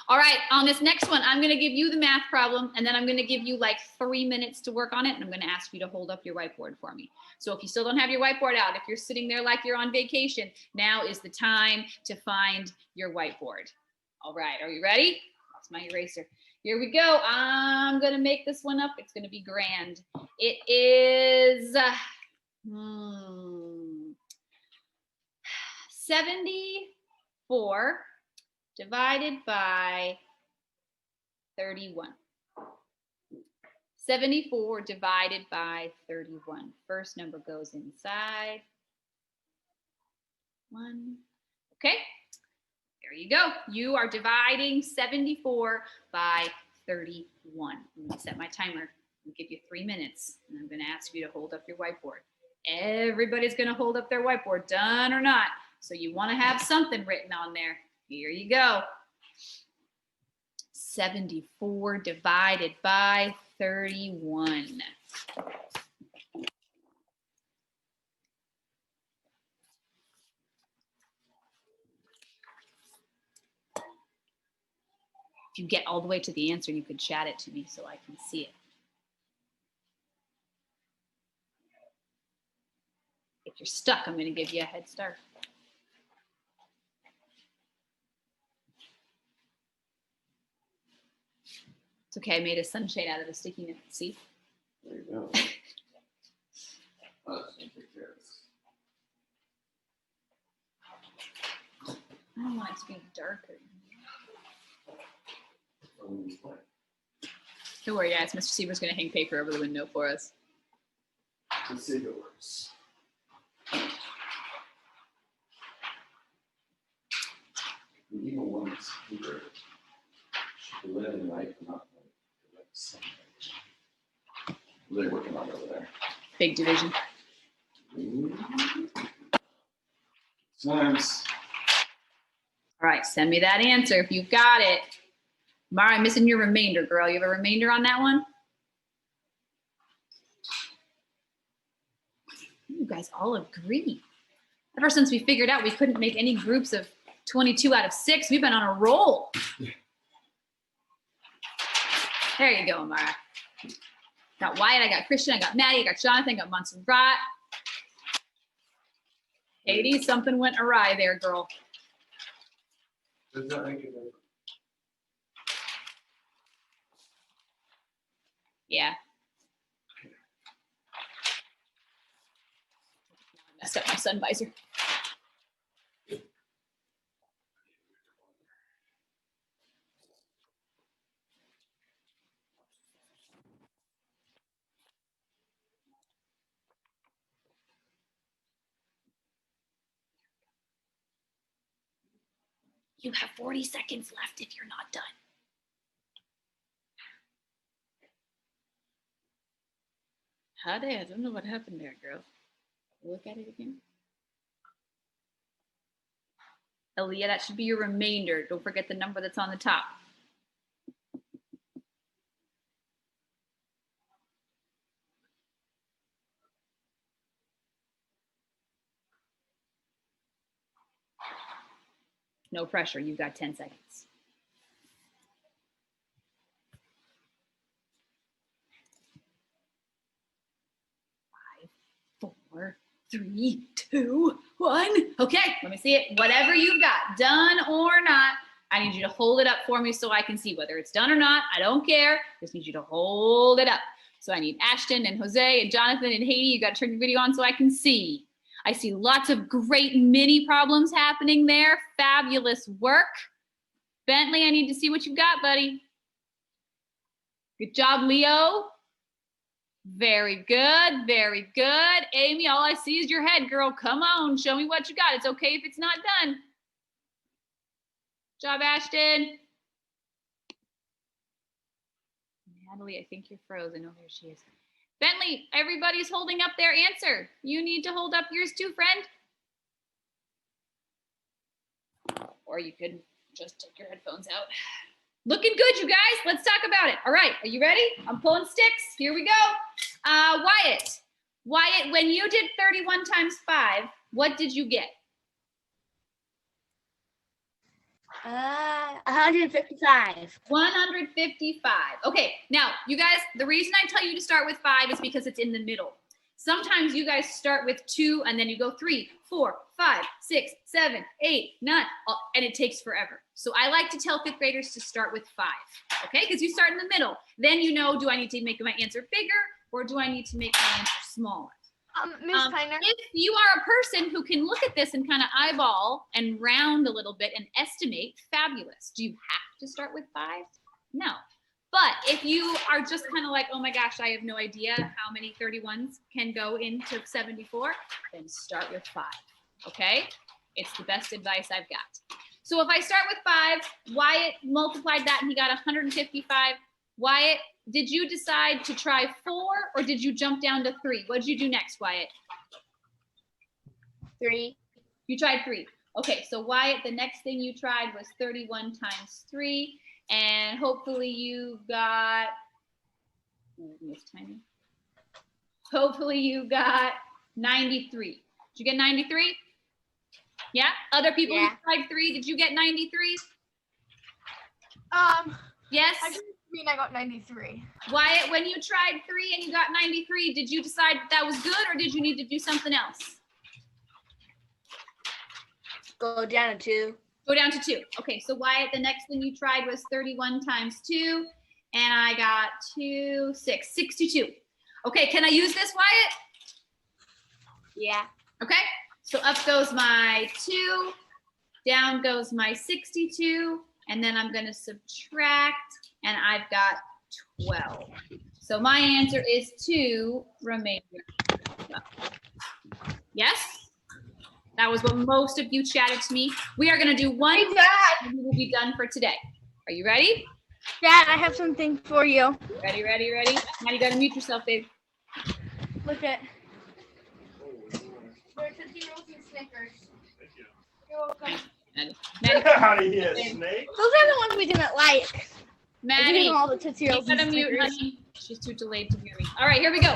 All right, on this next one, I'm gonna give you the math problem, and then I'm gonna give you like 3 minutes to work on it, and I'm gonna ask you to hold up your whiteboard for me. So if you still don't have your whiteboard out, if you're sitting there like you're on vacation, now is the time to find your whiteboard. All right, are you ready? That's my eraser. Here we go. I'm gonna make this one up. It's gonna be grand. It is 74 divided by 31. 74 divided by 31. First number goes inside. 1. Okay, there you go. You are dividing 74 by 31. I'm gonna set my timer and give you 3 minutes. And I'm gonna ask you to hold up your whiteboard. Everybody's gonna hold up their whiteboard, done or not. So you wanna have something written on there. Here you go. 74 divided by 31. If you get all the way to the answer, you could chat it to me so I can see it. If you're stuck, I'm going to give you a head start. It's okay, I made a sunshade out of the sticky note. See? There you go. Oh, take care of this. I don't want it to be darker. Don't worry, guys. Mr. Seaver's going to hang paper over the window for us. Let's see if it works. The evil ones were live in life, not like sunlight. What are they working on over there? Big division. times. All right, send me that answer if you've got it. Mara, I'm missing your remainder, girl. You have a remainder on that one? You guys all agree. Ever since we figured out we couldn't make any groups of 22 out of 6, we've been on a roll. There you go, Mara. Got Wyatt, I got Christian, I got Maddie, I got Jonathan, I got Montserrat. Katie, something went awry there, girl. Does that make a difference? Yeah. I messed up my sun visor. You have 40 seconds left if you're not done. Howdy, I don't know what happened there, girl. Look at it again. Aaliyah, that should be your remainder. Don't forget the number that's on the top. No pressure, you've got 10 seconds. 5, 4, 3, 2, 1. Okay, let me see it. Whatever you've got, done or not, I need you to hold it up for me so I can see whether it's done or not. I don't care. Just need you to hold it up. So I need Ashton and Jose and Jonathan and Haiti. You got to turn your video on so I can see. I see lots of great mini problems happening there. Fabulous work. Bentley, I need to see what you've got, buddy. Good job, Leo. Very good, very good. Amy, all I see is your head, girl. Come on, show me what you got. It's okay if it's not done. Good job, Ashton. Natalie, I think you're frozen. Oh, there she is. Bentley, everybody's holding up their answer. You need to hold up yours too, friend. Or you could just take your headphones out. Looking good, you guys. Let's talk about it. All right, are you ready? I'm pulling sticks. Here we go. Wyatt, when you did 31 times 5, what did you get? 155. 155. Okay, now you guys, the reason I tell you to start with 5 is because it's in the middle. Sometimes you guys start with 2 and then you go 3, 4, 5, 6, 7, 8, 9, and it takes forever. So I like to tell 5th graders to start with 5, okay? Because you start in the middle. Then you know, do I need to make my answer bigger or do I need to make my answer smaller? Miss Piner. If you are a person who can look at this and kind of eyeball and round a little bit and estimate, fabulous. Do you have to start with 5? No. But if you are just kind of like, oh my gosh, I have no idea how many 31s can go into 74, then start with 5, okay? It's the best advice I've got. So if I start with 5, Wyatt multiplied that and he got 155. Wyatt, did you decide to try 4 or did you jump down to 3? What did you do next, Wyatt? 3. You tried 3. Okay, so Wyatt, the next thing you tried was 31 times 3. And hopefully you got, hopefully you got 93. Did you get 93? Yeah? Other people who tried 3, did you get 93? Yes? I didn't mean I got 93. Wyatt, when you tried 3 and you got 93, did you decide that was good or did you need to do something else? Go down to 2. Go down to 2. Okay, so Wyatt, the next thing you tried was 31 times 2, and I got 2, 6, 62. Okay, can I use this, Wyatt? Yeah. Okay, so up goes my 2, down goes my 62, and then I'm gonna subtract, and I've got 12. So my answer is 2 remainder. Yes? That was what most of you chatted to me. We are gonna do one and we will be done for today. Are you ready? Dad, I have something for you. Ready, ready, ready? Now you gotta mute yourself, babe. Look at. There's Tootsie Rolls and Snickers. You're welcome. Maddie, Out of here, snake. Those are the ones we didn't like. I Maddie, gave them all the Tootsie you Rolls gotta and mute, Snickers. honey. She's too delayed to hear me. All right, here we go.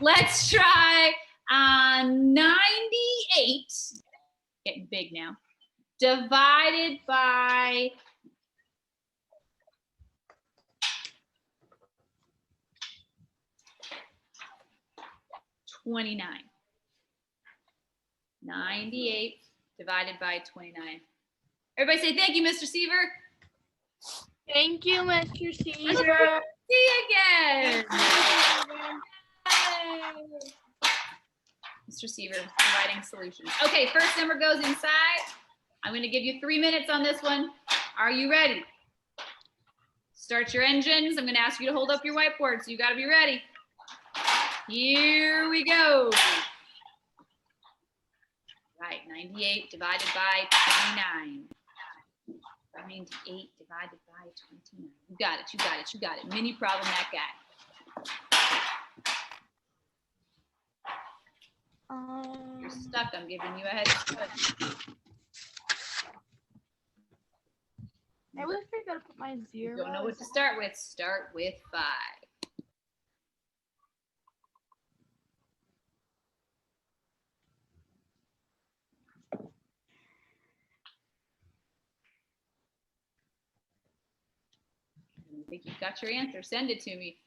Let's try 98. Getting big now. Divided by 29. 98 divided by 29. Everybody say thank you, Mr. Seaver. Thank you, Mr. Caesar. See you again. Yay. Mr. Seaver providing solutions. Okay, first number goes inside. I'm going to give you 3 minutes on this one. Are you ready? Start your engines. I'm going to ask you to hold up your whiteboard, so you got to be ready. Here we go. Right, 98 divided by 29. 98 divided by 29. You got it, you got it, you got it. Mini problem, that guy. You're stuck, I'm giving you a head start. I wish I could put my zero. Don't know what to start with. Start with 5. I think you've got your answer. Send it to me.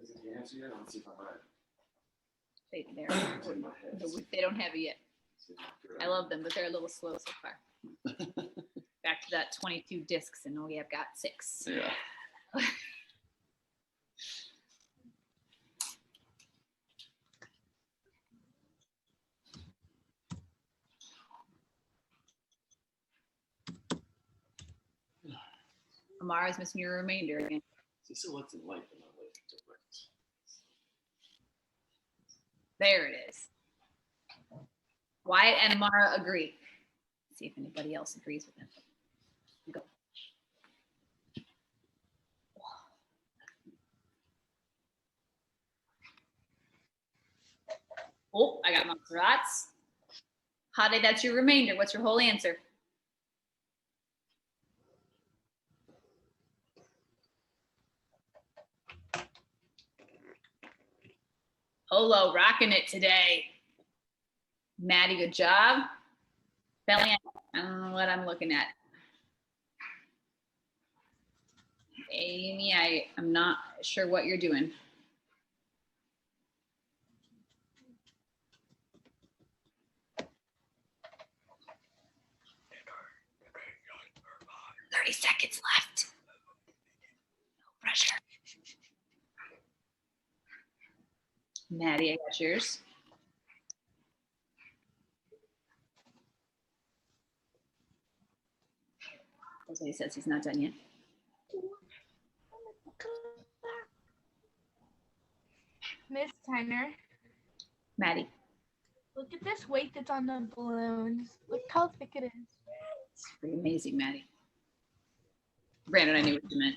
Is it the answer yet? Let's see if I'm right. They're- It's in my head. they don't have it yet. See if I'm right. I love them, but they're a little slow so far. Back to that 22 discs, and only I've got 6. Yeah. Amara's missing your remainder again. See, so what's in life and not life different? There it is. Wyatt and Amara agree. Let's see if anybody else agrees with them. Go. Oh, I got Monserrat's. Hade, that's your remainder. What's your whole answer? Holo rocking it today. Maddie, good job. Belly, I don't know what I'm looking at. Amy, I'm not sure what you're doing. "30 seconds left. No pressure." Maddie, I got yours. Jose says he's not done yet. Miss Tyner, Maddie. look at this weight that's on the balloons. Look how thick it is. It's pretty amazing, Maddie. Brandon, I knew what you meant.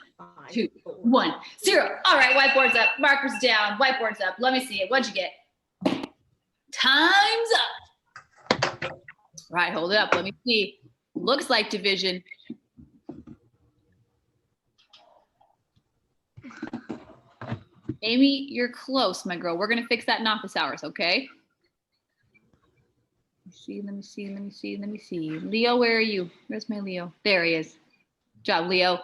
2, 1, 0. All right, whiteboard's up, markers down, whiteboard's up. Let me see it. What'd you get? Time's up. Right, hold it up. Let me see. Looks like division. Amy, you're close, my girl. We're gonna fix that in office hours, okay? Let me see. Leo, where are you? Where's my Leo? There he is. Good job, Leo.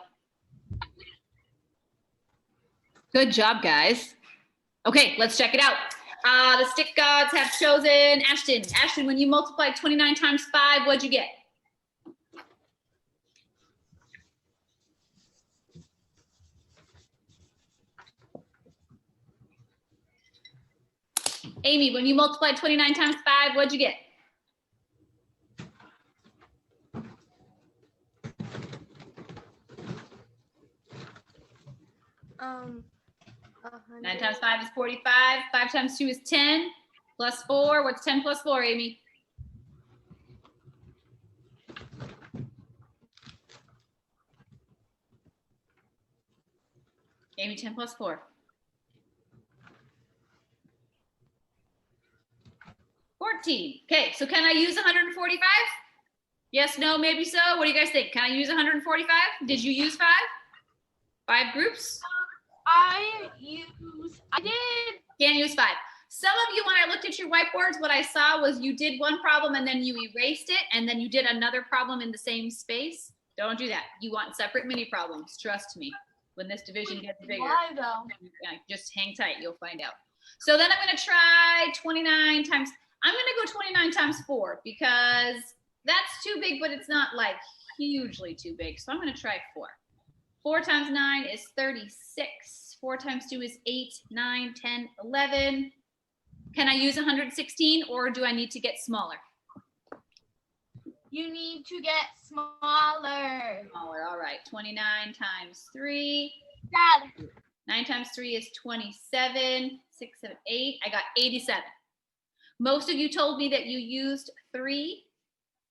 Good job, guys. Okay, let's check it out. The stick gods have chosen Ashton. Ashton, when you multiply 29 times 5, what'd you get? Amy, when you multiply 29 times 5, what'd you get? 9 times 5 is 45. 5 times 2 is 10. Plus 4. What's 10 plus 4, Amy? Amy, 10 plus 4. 14. Okay, so can I use 145? Yes, no, maybe so. What do you guys think? Can I use 145? Did you use 5? 5 groups? I did. Can't use 5. Some of you, when I looked at your whiteboards, what I saw was you did one problem and then you erased it, and then you did another problem in the same space. Don't do that. You want separate mini problems. Trust me. When this division gets bigger, Why though? just hang tight. You'll find out. So then I'm going to try 29 times. I'm going to go 29 times 4 because that's too big, but it's not like hugely too big. So I'm going to try 4. 4 times 9 is 36. 4 times 2 is 8, 9, 10, 11. Can I use 116 or do I need to get smaller? You need to get smaller. Smaller, all right. 29 times 3. Dad. 9 times 3 is 27. 6, 7, 8. I got 87. Most of you told me that you used 3.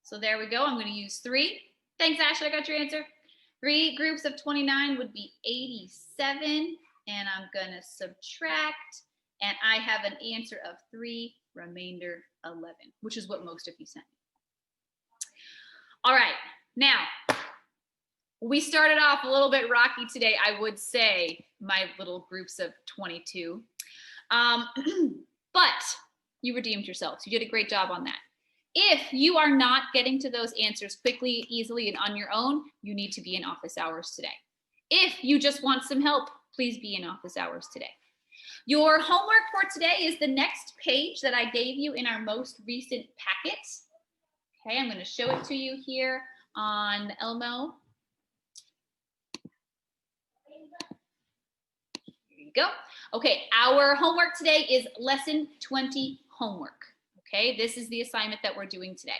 So there we go. I'm going to use 3. Thanks, Ashley. I got your answer. 3 groups of 29 would be 87. And I'm going to subtract. And I have an answer of 3, remainder 11, which is what most of you sent me. All right. Now, we started off a little bit rocky today, I would say, my little groups of 22. But you redeemed yourselves. You did a great job on that. If you are not getting to those answers quickly, easily, and on your own, you need to be in office hours today. If you just want some help, please be in office hours today. Your homework for today is the next page that I gave you in our most recent packet. Okay, I'm going to show it to you here on Elmo. Here you go. Okay, our homework today is lesson 20 homework. Okay, this is the assignment that we're doing today.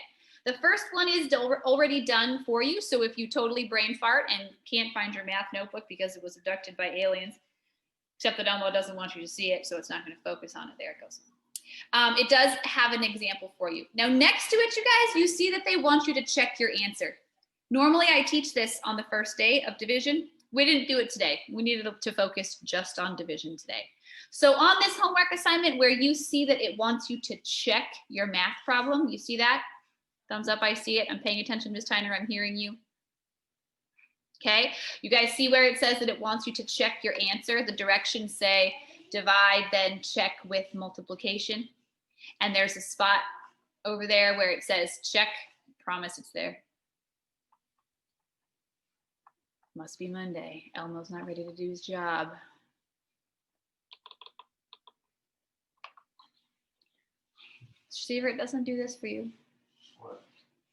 The first one is already done for you. So if you totally brain fart and can't find your math notebook because it was abducted by aliens, except that Elmo doesn't want you to see it, so it's not going to focus on it. There it goes. It does have an example for you. Now, next to it, you guys, you see that they want you to check your answer. Normally, I teach this on the first day of division. We didn't do it today. We needed to focus just on division today. So on this homework assignment where you see that it wants you to check your math problem, you see that? Thumbs up, I see it. I'm paying attention, Ms. Tyner, I'm hearing you. Okay, you guys see where it says that it wants you to check your answer. The directions say divide, then check with multiplication. And there's a spot over there where it says check. I promise it's there. Must be Monday. Elmo's not ready to do his job. See where it doesn't do this for you? What?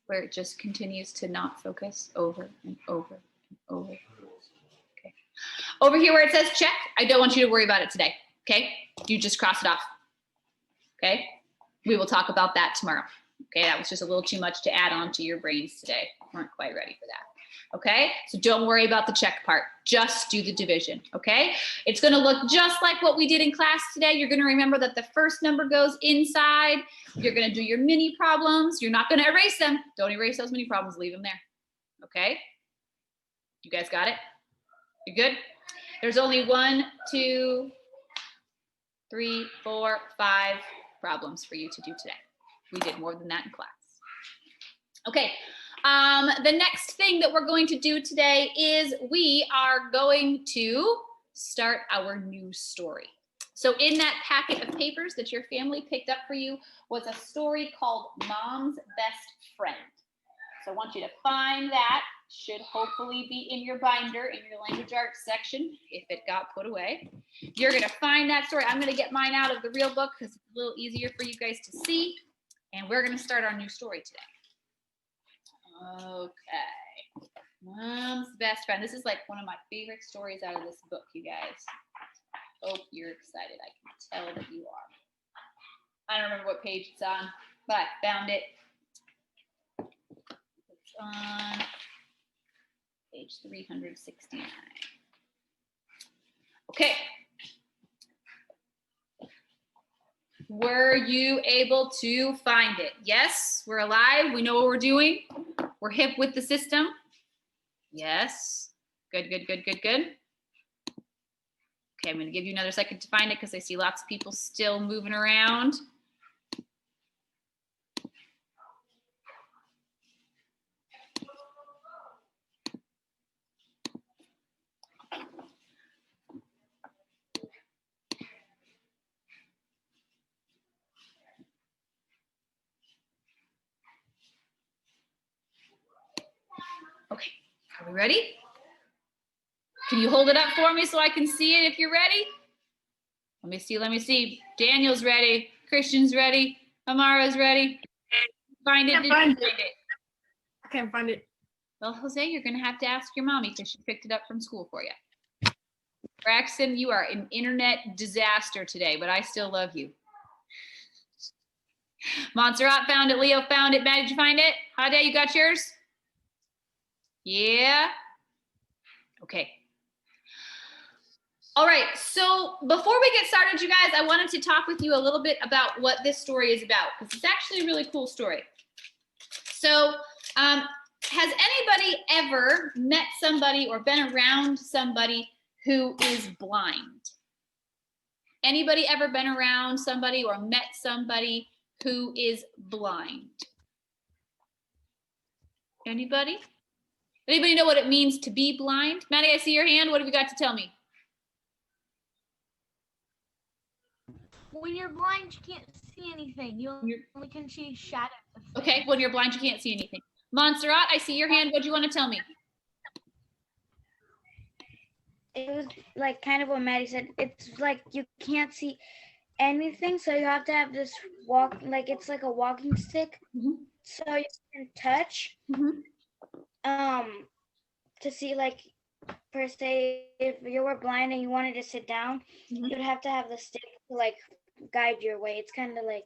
Where it just continues to not focus over and over. Over. Okay. Over here where it says check, I don't want you to worry about it today. Okay. You just cross it off. Okay. We will talk about that tomorrow. Okay. That was just a little too much to add on to your brains today. Weren't quite ready for that. Okay. So don't worry about the check part. Just do the division. Okay. It's going to look just like what we did in class today. You're going to remember that the first number goes inside. You're going to do your mini problems. You're not going to erase them. Don't erase those mini problems. Leave them there. Okay. You guys got it? You good? There's only 1, 2, 3, 4, 5 problems for you to do today. We did more than that in class. Okay. The next thing that we're going to do today is we are going to start our new story. So in that packet of papers that your family picked up for you was a story called Mom's Best Friend. So I want you to find that. Should hopefully be in your binder in your language arts section if it got put away. You're going to find that story. I'm going to get mine out of the real book because it's a little easier for you guys to see. And we're going to start our new story today. Okay. Mom's Best Friend. This is like one of my favorite stories out of this book, you guys. Hope you're excited. I can tell that you are. I don't remember what page it's on, but I found it. It's on page 369. Okay, Were you able to find it? Yes, we're alive. We know what we're doing. We're hip with the system. Yes. Good, good, good, good, good. Okay, I'm going to give you another second to find it because I see lots of people still moving around. Okay, are we ready? Can you hold it up for me so I can see it if you're ready? Let me see, let me see. Daniel's ready. Christian's ready. Amara's ready. Find it. Can't Did you find find it? I can't find it. Well, Jose, you're gonna have to ask your mommy because she picked it up from school for you. Braxton, you are an internet disaster today, but I still love you. Montserrat found it. Leo found it. Matt, did you find it? Hade, you got yours? Yeah. Okay. All right. So before we get started, you guys, I wanted to talk with you a little bit about what this story is about because it's actually a really cool story. So, has anybody ever met somebody or been around somebody who is blind? Anybody ever been around somebody or met somebody who is blind? Anybody? Anybody know what it means to be blind? Maddie, I see your hand. What have you got to tell me? When you're blind, you can't see anything. You only can see shadows. Okay, when you're blind, you can't see anything. Montserrat, I see your hand. What do you want to tell me? It was like kind of what Maddie said. It's like you can't see anything, so you have to have this walk, like it's like a walking stick, so you can touch, to see, like, per se, if you were blind and you wanted to sit down, you'd have to have the stick to like guide your way. It's kind of like.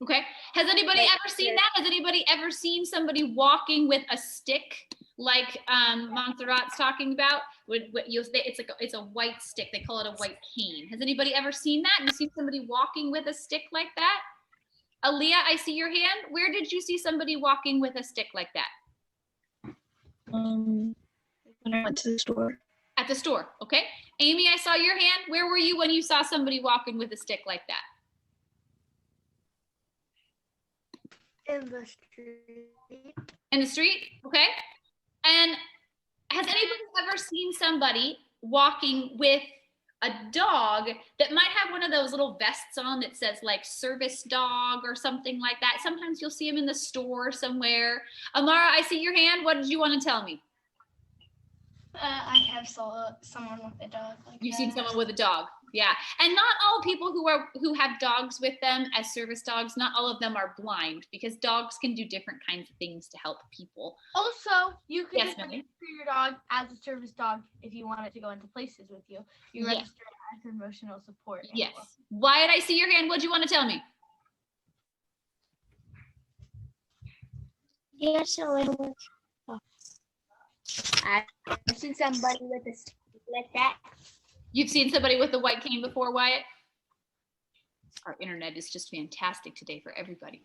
Okay. Has anybody Like, ever seen that? Has anybody ever seen somebody walking with a stick like Montserrat's talking about? It's a white stick. They call it a white cane. Has anybody ever seen that? You seen somebody walking with a stick like that? Aaliyah, I see your hand. Where did you see somebody walking with a stick like that? When I went to the store. At the store. Okay. Amy, I saw your hand. Where were you when you saw somebody walking with a stick like that? In the street. In the street, okay? And has anybody ever seen somebody walking with a dog that might have one of those little vests on that says like service dog or something like that? Sometimes you'll see them in the store somewhere. Amara, I see your hand. What did you want to tell me? I have saw someone with a dog. You've seen someone with a dog. Yeah. And not all people who have dogs with them as service dogs, not all of them are blind because dogs can do different kinds of things to help people. Also, you can Yes, register Millie? your dog as a service dog if you want it to go into places with you. You Yes. register it as emotional support. Yes. animal. Wyatt, I see your hand. What do you want to tell me? Yes, a little bit. I've seen somebody with a stick like that. You've seen somebody with a white cane before, Wyatt? Our internet is just fantastic today for everybody.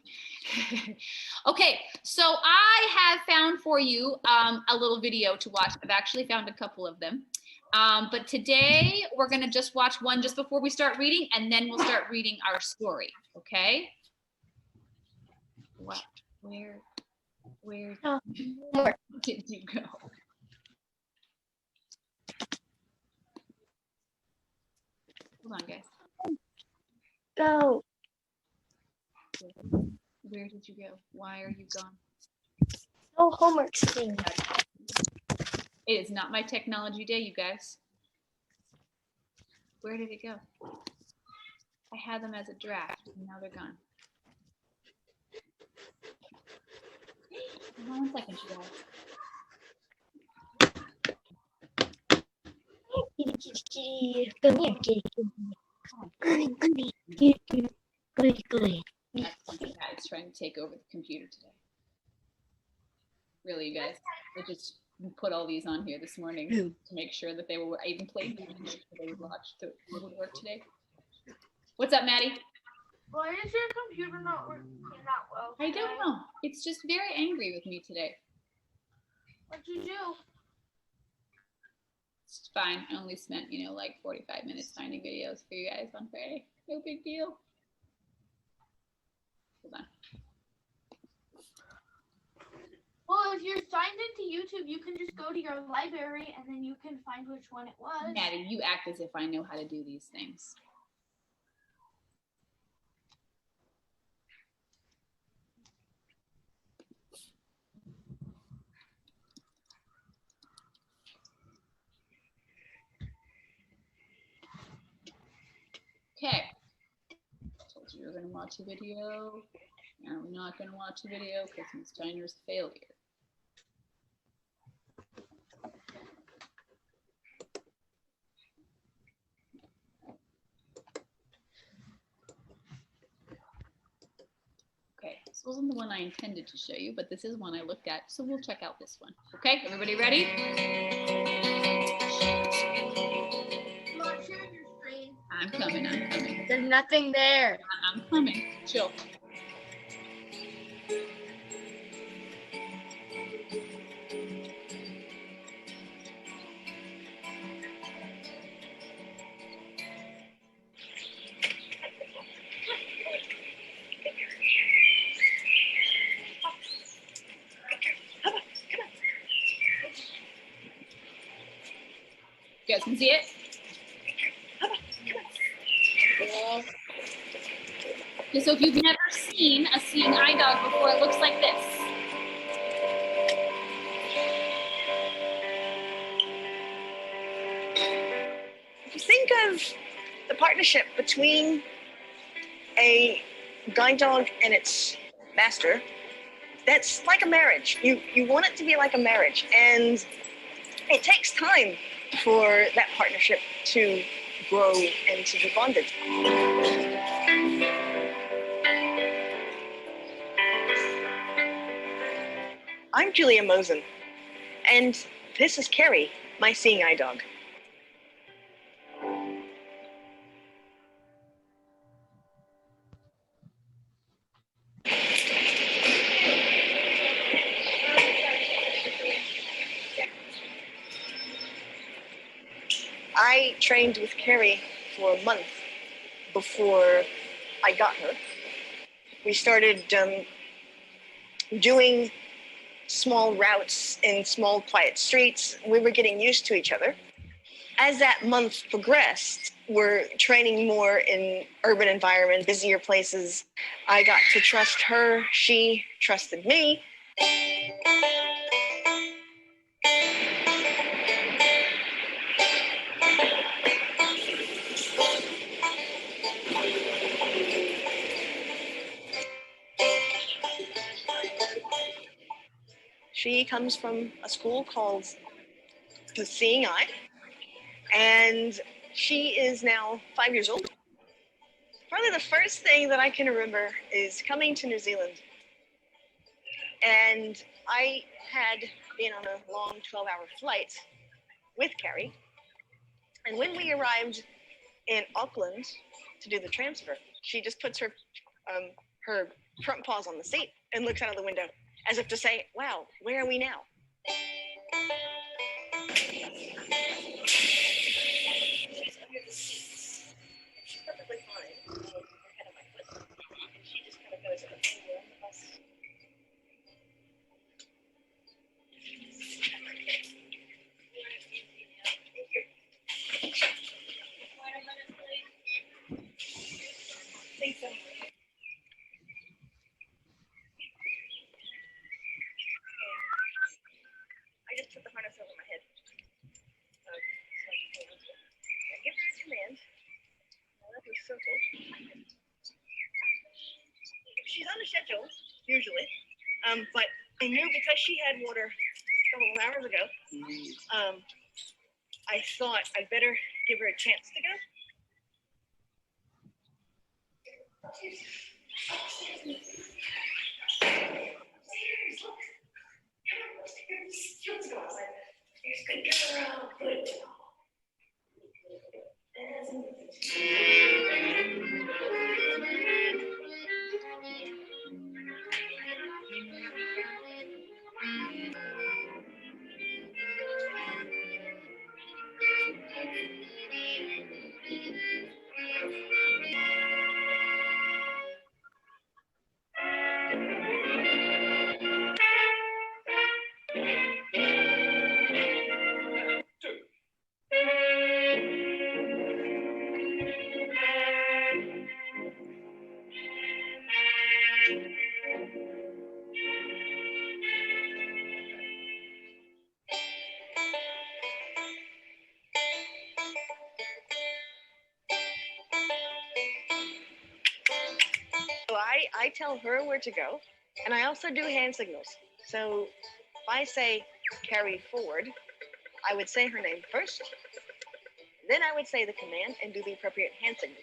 Okay, so I have found for you a little video to watch. I've actually found a couple of them. But today we're gonna just watch one just before we start reading, and then we'll start reading our story, okay? What, where did you go? Hold on, guys. Go. Where did you go? Why are you gone? No homework thing. It is not my technology day, you guys. Where did it go? I had them as a draft, and now they're gone. Hold on 1 second, you guys. Kitty, come here, kitty. Goody, goody, goody, goody, goody. That's you guys trying to take over the computer today. Really, you guys. I just put all these on here this morning to make sure that they were. I even played them to make sure they would watch. So it would work today. What's up, Maddie? Why is your computer not working that well? I today? don't know. It's just very angry with me today. What'd you do? It's fine. I only spent, like 45 minutes finding videos for you guys on Friday. No big deal. Hold on. Well, if you're signed into YouTube, you can just go to your library and then you can find which one it was. Maddie, you act as if I know how to do these things. Okay. Told you you're going to watch a video. Now we're not going to watch a video because Miss Diner's a failure. Okay, this wasn't the one I intended to show you, but this is one I looked at, so we'll check out this one. Okay, everybody ready? Come on, share your screen. I'm coming. There's nothing there. I'm coming. Chill. You guys can see it? Okay, so if you've never seen a seeing eye dog before, it looks like this. If you think of the partnership between a guide dog and its master, that's like a marriage. You want it to be like a marriage, and it takes time for that partnership to grow and to be bonded. I'm Julia Mosen, and this is Carrie, my seeing eye dog. I trained with Carrie for a month before I got her. We started doing small routes in small quiet streets. We were getting used to each other. As that month progressed, we're training more in urban environment, busier places. I got to trust her, she trusted me. She comes from a school called the Seeing Eye, and she is now 5 years old. Probably the first thing that I can remember is coming to New Zealand. And I had been on a long 12-hour flight with Carrie. And when we arrived in Auckland to do the transfer, she just puts her front paws on the seat and looks out of the window as if to say, wow, where are we now? She's perfectly fine. Her head on my foot. And she just kind of goes, okay, we're on the bus. Thank you. I just put the harness over my head. So I give her a command. I let her circle. She's on a schedule, usually. But I knew because she had water a couple of hours ago, I thought I'd better give her a chance to go. Good girl, good. I tell her where to go, and I also do hand signals. So if I say carry forward, I would say her name first, then I would say the command and do the appropriate hand signal.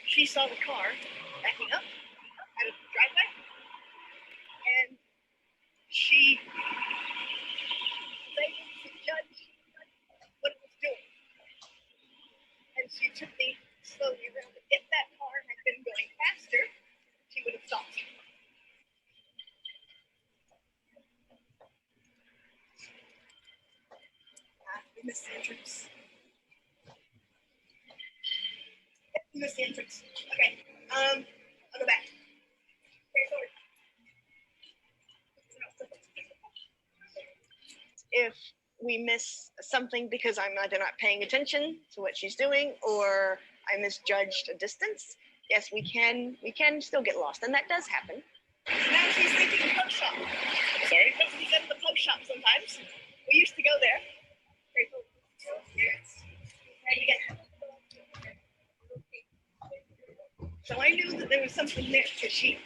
She saw the car backing up out of the driveway, and she was able to judge what it was doing. And she took me slowly around. If that car had been going faster, she would have stopped. We missed the entrance. We missed the entrance. Okay. I'll go back. Okay, forward. If we miss something because I'm either not paying attention to what she's doing or I misjudged a distance, yes, we can still get lost, and that does happen. Now she's thinking post shop. Sorry, because we go to the post shop sometimes. We used to go there. Very cool. So I knew that there was something there because she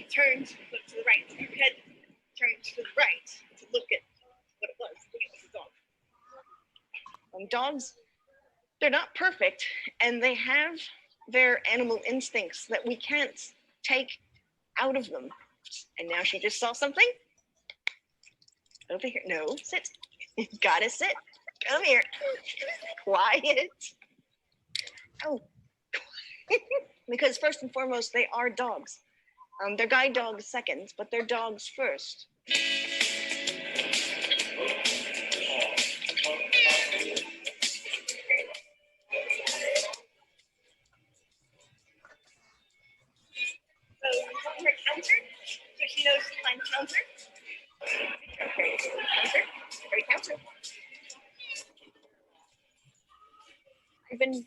turned, looked to the right, her head turned to the right to look at what it was. I think it was a dog. Dogs, they're not perfect, and they have their animal instincts that we can't take out of them. And now she just saw something. Over here. No, sit. You gotta sit. Come here. Quiet. Oh. Because first and foremost, they are dogs. They're guide dogs second, but they're dogs first. So her counter, so she knows to find counter. Counter, very counter. I've been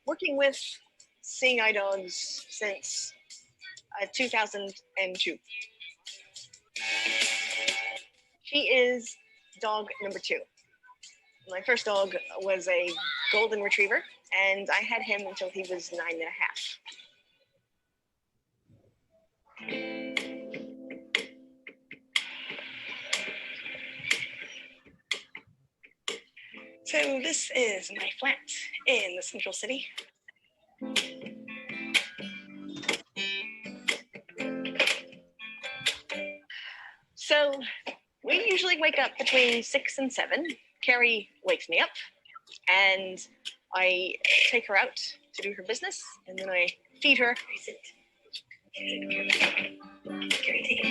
working with seeing eye dogs since 2002. She is dog number 2. My first dog was a golden retriever, and I had him until he was 9.5. So this is my flat in the central city. So we usually wake up between 6 and 7. Carrie wakes me up, and I take her out to do her business, and then I feed her. I sit. Carrie, take it.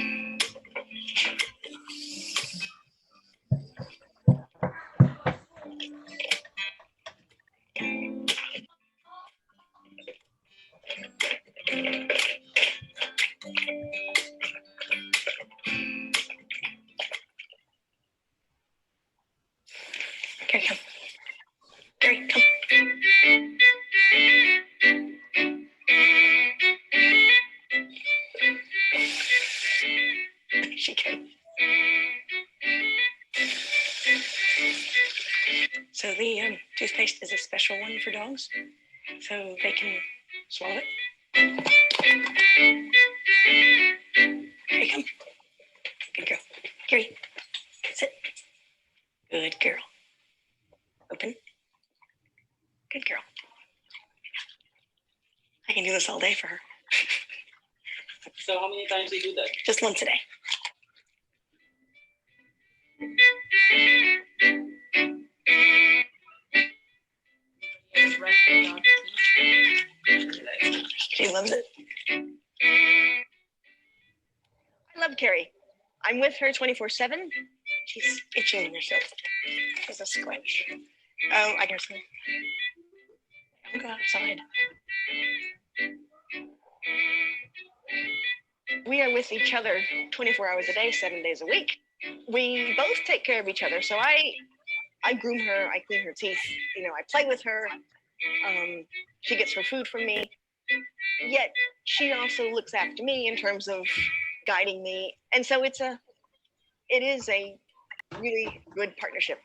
Carrie, come. Carrie, come. She came. So the toothpaste is a special one for dogs, so they can swallow it. Carrie, come. Good girl. Carrie, sit. Good girl. Open. Good girl. I can do this all day for her. So how many times do you do that? Just once a day. She loves it. I love Carrie. I'm with her 24/7. She's itching herself. She's a squinch. Oh, I can see. Don't go outside. We are with each other 24 hours a day, 7 days a week. We both take care of each other. So I groom her, I clean her teeth, I play with her. She gets her food from me. Yet she also looks after me in terms of guiding me. And so it is a really good partnership.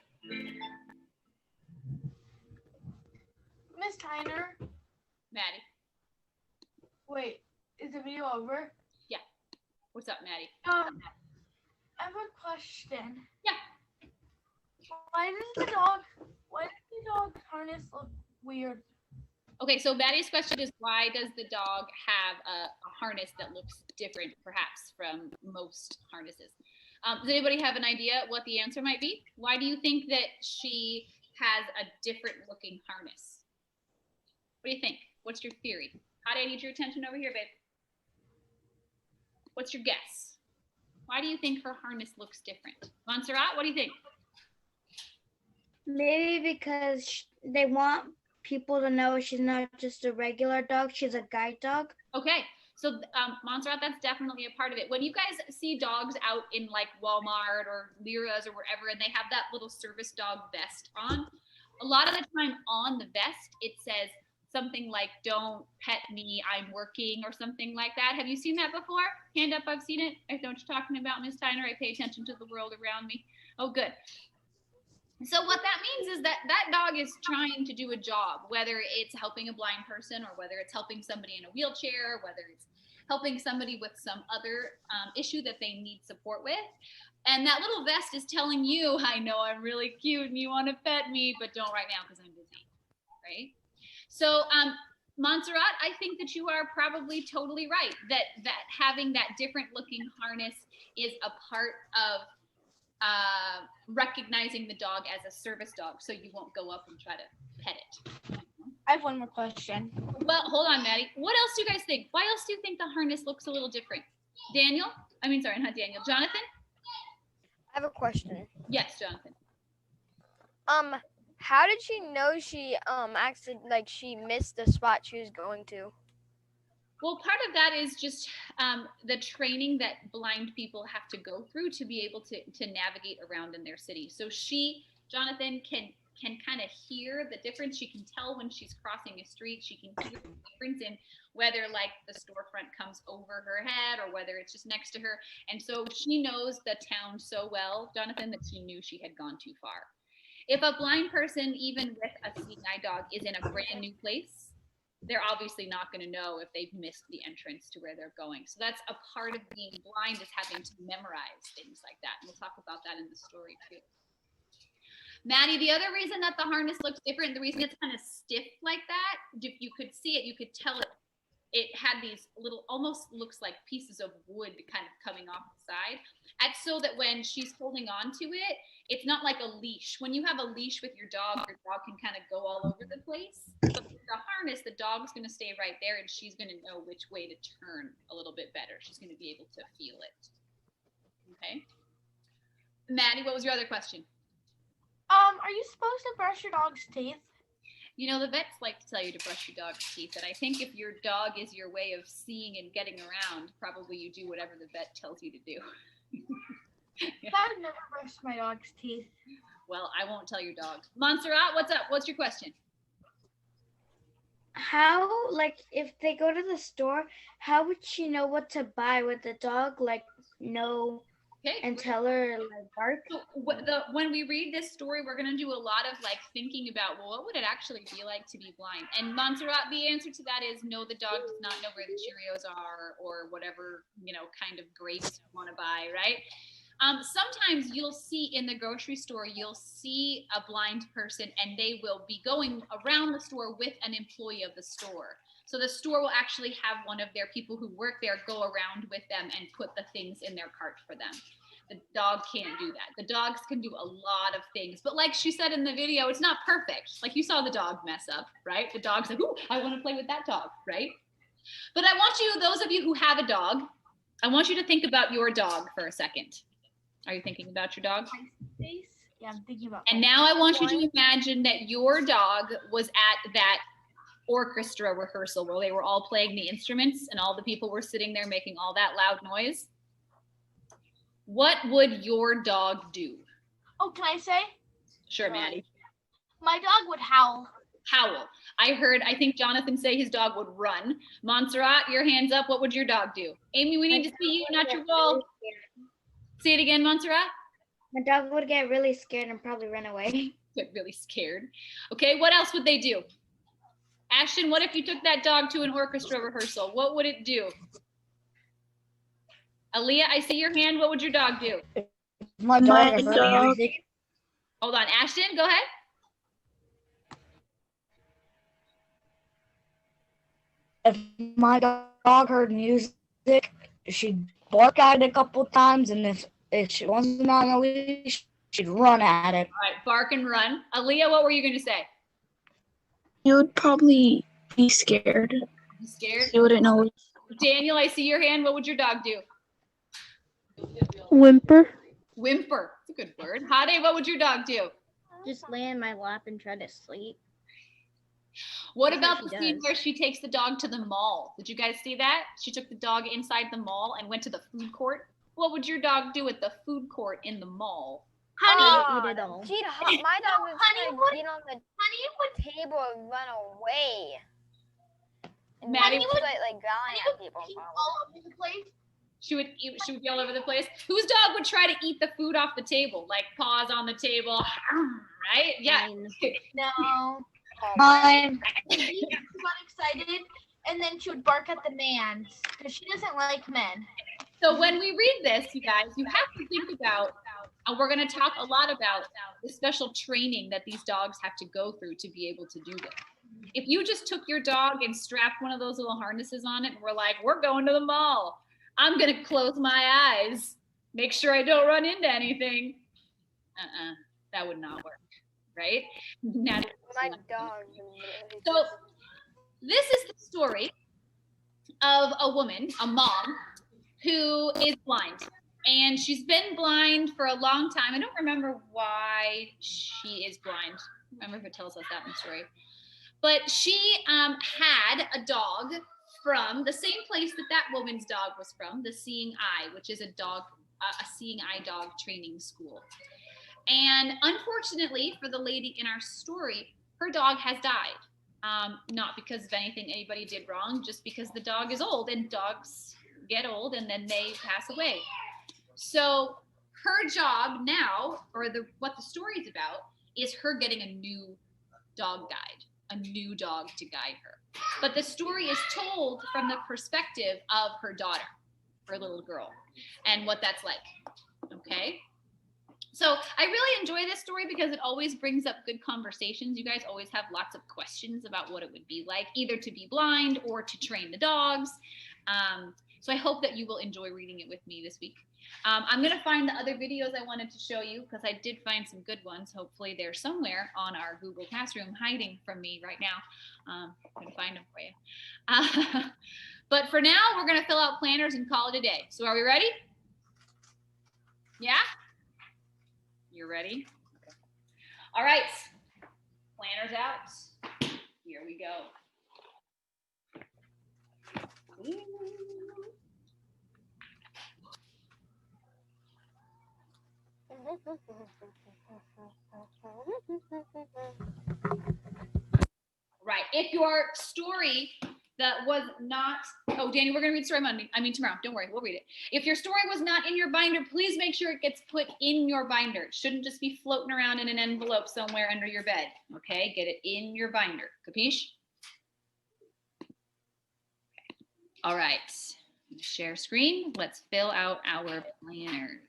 Miss Tyner, Maddie, wait, is the video over? what's up, Maddie? I have a question. Yeah. Why does the dog harness look weird? Okay, so Maddie's question is, why does the dog have a harness that looks different, perhaps, from most harnesses? Does anybody have an idea what the answer might be? Why do you think that she has a different looking harness? What do you think? What's your theory? Hadi, I need your attention over here, babe. What's your guess? Why do you think her harness looks different? Montserrat, what do you think? Maybe because they want people to know she's not just a regular dog, she's a guide dog. Okay, so Montserrat, that's definitely a part of it. When you guys see dogs out in like Walmart or Lyra's or wherever, and they have that little service dog vest on, a lot of the time on the vest, it says something like, don't pet me, I'm working, or something like that. Have you seen that before? Hand up, I've seen it. I know what you're talking about, Miss Tyner. I pay attention to the world around me. Oh, good. So what that means is that that dog is trying to do a job, whether it's helping a blind person or whether it's helping somebody in a wheelchair, whether it's helping somebody with some other issue that they need support with. And that little vest is telling you, I know I'm really cute and you want to pet me, but don't right now because I'm busy, right? So Montserrat, I think that you are probably totally right, that having that different looking harness is a part of recognizing the dog as a service dog, so you won't go up and try to pet it. I have one more question. Well, hold on, Maddie. What else do you guys think? Why else do you think the harness looks a little different? Daniel? I mean, sorry, not Daniel. Jonathan? I have a question. Yes, Jonathan. How did she know she she missed the spot she was going to? Well, part of that is just the training that blind people have to go through to be able to navigate around in their city. So she, Jonathan, can kind of hear the difference. She can tell when she's crossing a street. She can hear the difference in whether like the storefront comes over her head or whether it's just next to her. And so she knows the town so well, Jonathan, that she knew she had gone too far. If a blind person, even with a seeing eye dog, is in a brand new place, they're obviously not going to know if they've missed the entrance to where they're going. So that's a part of being blind, is having to memorize things like that. And we'll talk about that in the story too. Maddie, the other reason that the harness looks different, the reason it's kind of stiff like that, if you could see it, you could tell it had these little, almost looks like pieces of wood kind of coming off the side. And so that when she's holding on to it, it's not like a leash. When you have a leash with your dog can kind of go all over the place. But with the harness, the dog's going to stay right there and she's going to know which way to turn a little bit better. She's going to be able to feel it. Okay. Maddie, what was your other question? Are you supposed to brush your dog's teeth? You know, the vets like to tell you to brush your dog's teeth, and I think if your dog is your way of seeing and getting around, probably you do whatever the vet tells you to do. Yeah. I've never brushed my dog's teeth. Well, I won't tell your dog. Montserrat, what's up? What's your question? How, if they go to the store, how would she know what to buy? Would the dog know and tell her bark? So when we read this story, we're going to do a lot of thinking about, well, what would it actually be like to be blind? And Montserrat, the answer to that is no, the dog does not know where the Cheerios are or whatever, kind of grapes you want to buy, right? Sometimes you'll see in the grocery store, you'll see a blind person and they will be going around the store with an employee of the store. So the store will actually have one of their people who work there go around with them and put the things in their cart for them. The dog can't do that. The dogs can do a lot of things. But like she said in the video, it's not perfect. Like you saw the dog mess up, right? The dog's like, ooh, I want to play with that dog, right? But I want you, those of you who have a dog, I want you to think about your dog for a second. Are you thinking about your dog? Yeah, I'm thinking about. And now I want you to imagine that your dog was at that orchestra rehearsal where they were all playing the instruments and all the people were sitting there making all that loud noise. What would your dog do? Oh, can I say? Sure, Maddie. My dog would howl. Howl. I think Jonathan say his dog would run. Montserrat, your hands up. What would your dog do? Amy, we need to see you, not your ball. Say it again, Montserrat. My dog would get really scared and probably run away. Get really scared. Okay, what else would they do? Ashton, what if you took that dog to an orchestra rehearsal? What would it do? Aaliyah, I see your hand. What would your dog do? My My dog. dog- Hold on, Ashton, go ahead. If my dog heard music, she'd bark at it a couple times, and if she wasn't on a leash, she'd run at it. All right, bark and run. Aaliyah, what were you going to say? You would probably be scared. You scared? You wouldn't know. Daniel, I see your hand. What would your dog do? Whimper. Whimper. That's a good word. Hade, what would your dog do? Just lay in my lap and try to sleep. What That's about what the she scene does. where she takes the dog to the mall? Did you guys see that? She took the dog inside the mall and went to the food court. What would your dog do at the food court in the mall? Honey, Eat it all. My dog was Honey, gonna what- get on the honey would table and run away. And Maddie Maddie would- was like growling honey at people. would pee probably. all over the place. She would be all over the place. Whose dog would try to eat the food off the table? Like paws on the table, right? Yeah. No. Mine. She got excited, and then she would bark at the man because she doesn't like men. So when we read this, you guys, you have to think about, we're going to talk a lot about the special training that these dogs have to go through to be able to do this. If you just took your dog and strapped one of those little harnesses on it and we're like, we're going to the mall, I'm going to close my eyes, make sure I don't run into anything. That would not work, right? My dog. So this is the story of a woman, a mom, who is blind. And she's been blind for a long time. I don't remember why she is blind. I don't remember if it tells us that in the story. But she had a dog from the same place that that woman's dog was from, the Seeing Eye, which is a Seeing Eye dog training school. And unfortunately for the lady in our story, her dog has died. Not because of anything anybody did wrong, just because the dog is old, and dogs get old and then they pass away. So her job now, or what the story is about, is her getting a new dog guide, a new dog to guide her. But the story is told from the perspective of her daughter, her little girl, and what that's like. Okay? So I really enjoy this story because it always brings up good conversations. You guys always have lots of questions about what it would be like, either to be blind or to train the dogs. So I hope that you will enjoy reading it with me this week. I'm going to find the other videos I wanted to show you because I did find some good ones. Hopefully they're somewhere on our Google Classroom hiding from me right now. I'm going to find them for you. But for now, we're going to fill out planners and call it a day. So are we ready? Yeah? You're ready? Okay. All right. Planners out. Here we go. Right. If your story that was not, oh, Danny, we're going to read story Monday. Tomorrow. Don't worry. We'll read it. If your story was not in your binder, please make sure it gets put in your binder. It shouldn't just be floating around in an envelope somewhere under your bed. Okay. Get it in your binder. Capiche? Okay. All right. Share screen. Let's fill out our planners.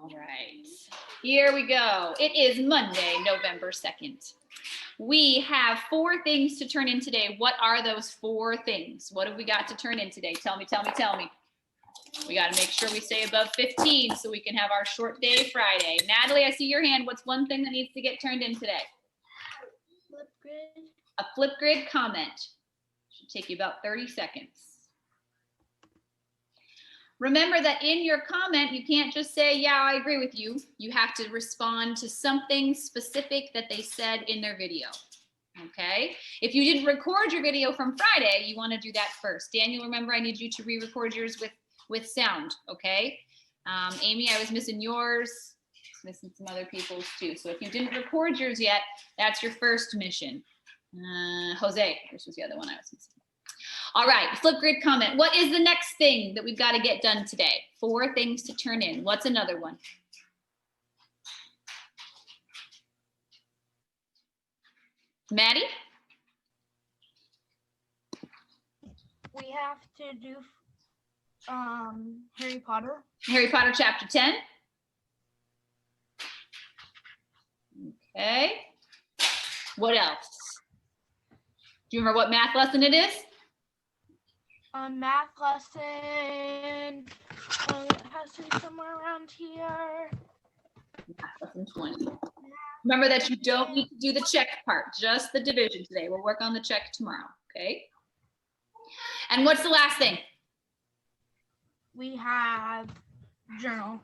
All right, here we go. It is Monday, November 2nd. We have 4 things to turn in today. What are those 4 things? What have we got to turn in today? Tell me. We got to make sure we stay above 15 so we can have our short day Friday. Natalie, I see your hand. What's one thing that needs to get turned in today? Flipgrid. A Flipgrid comment. Should take you about 30 seconds. Remember that in your comment, you can't just say, yeah, I agree with you. You have to respond to something specific that they said in their video. Okay? If you didn't record your video from Friday, you want to do that first. Daniel, remember, I need you to re-record yours with sound. Okay? Amy, I was missing yours. missing some other people's too. So if you didn't record yours yet, that's your first mission. Jose, this was the other one I was missing. All right, Flipgrid comment. What is the next thing that we've got to get done today? 4 things to turn in. What's another one? Maddie? We have to do Harry Potter. Harry Potter chapter 10. Okay. What else? Do you remember what math lesson it is? Math lesson. It has to be somewhere around here. Math lesson 20. Remember that you don't need to do the check part, just the division today. We'll work on the check tomorrow, okay? And what's the last thing? We have journal.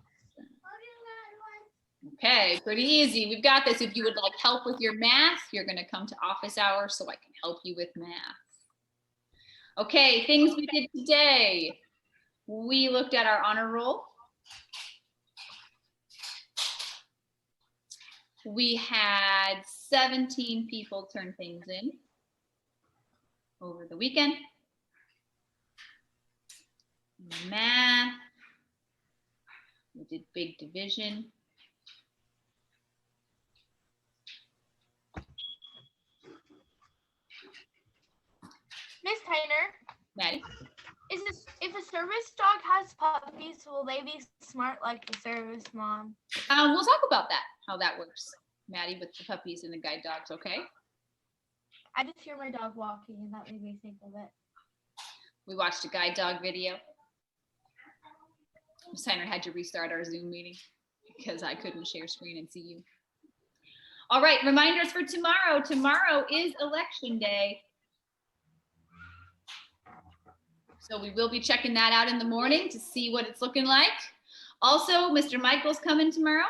Okay, pretty easy. We've got this. If you would like help with your math, you're going to come to office hours so I can help you with math. Okay, things we did today. We looked at our honor roll. We had 17 people turn things in over the weekend. Math. We did big division. Miss Tyner, Maddie. is this if a service dog has puppies, will they be smart like the service mom? We'll talk about that, how that works, Maddie, with the puppies and the guide dogs, okay? I just hear my dog walking, and that made me think of it. We watched a guide dog video. Ms. Tyner had to restart our Zoom meeting because I couldn't share screen and see you. All right, reminders for tomorrow. Tomorrow is election day. So we will be checking that out in the morning to see what it's looking like. Also, Mr. Michael's coming tomorrow.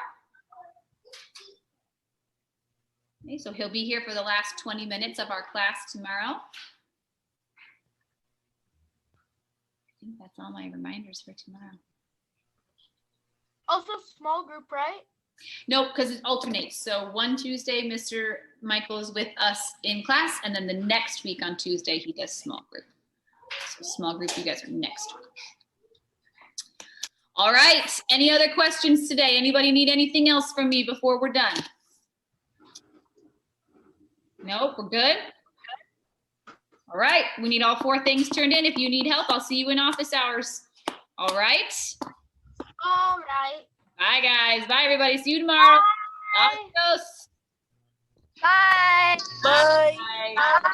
Okay, so he'll be here for the last 20 minutes of our class tomorrow. I think that's all my reminders for tomorrow. Also, small group, right? Nope, because it alternates. So one Tuesday, Mr. Michael is with us in class, and then the next week on Tuesday, he does small group. So small group, you guys are next week. All right, any other questions today? Anybody need anything else from me before we're done? Nope, we're good? All right, we need all 4 things turned in. If you need help, I'll see you in office hours. All right? All right. Bye, guys. Bye, everybody. See you tomorrow. Bye. Adios. Bye. Bye. Bye. Bye.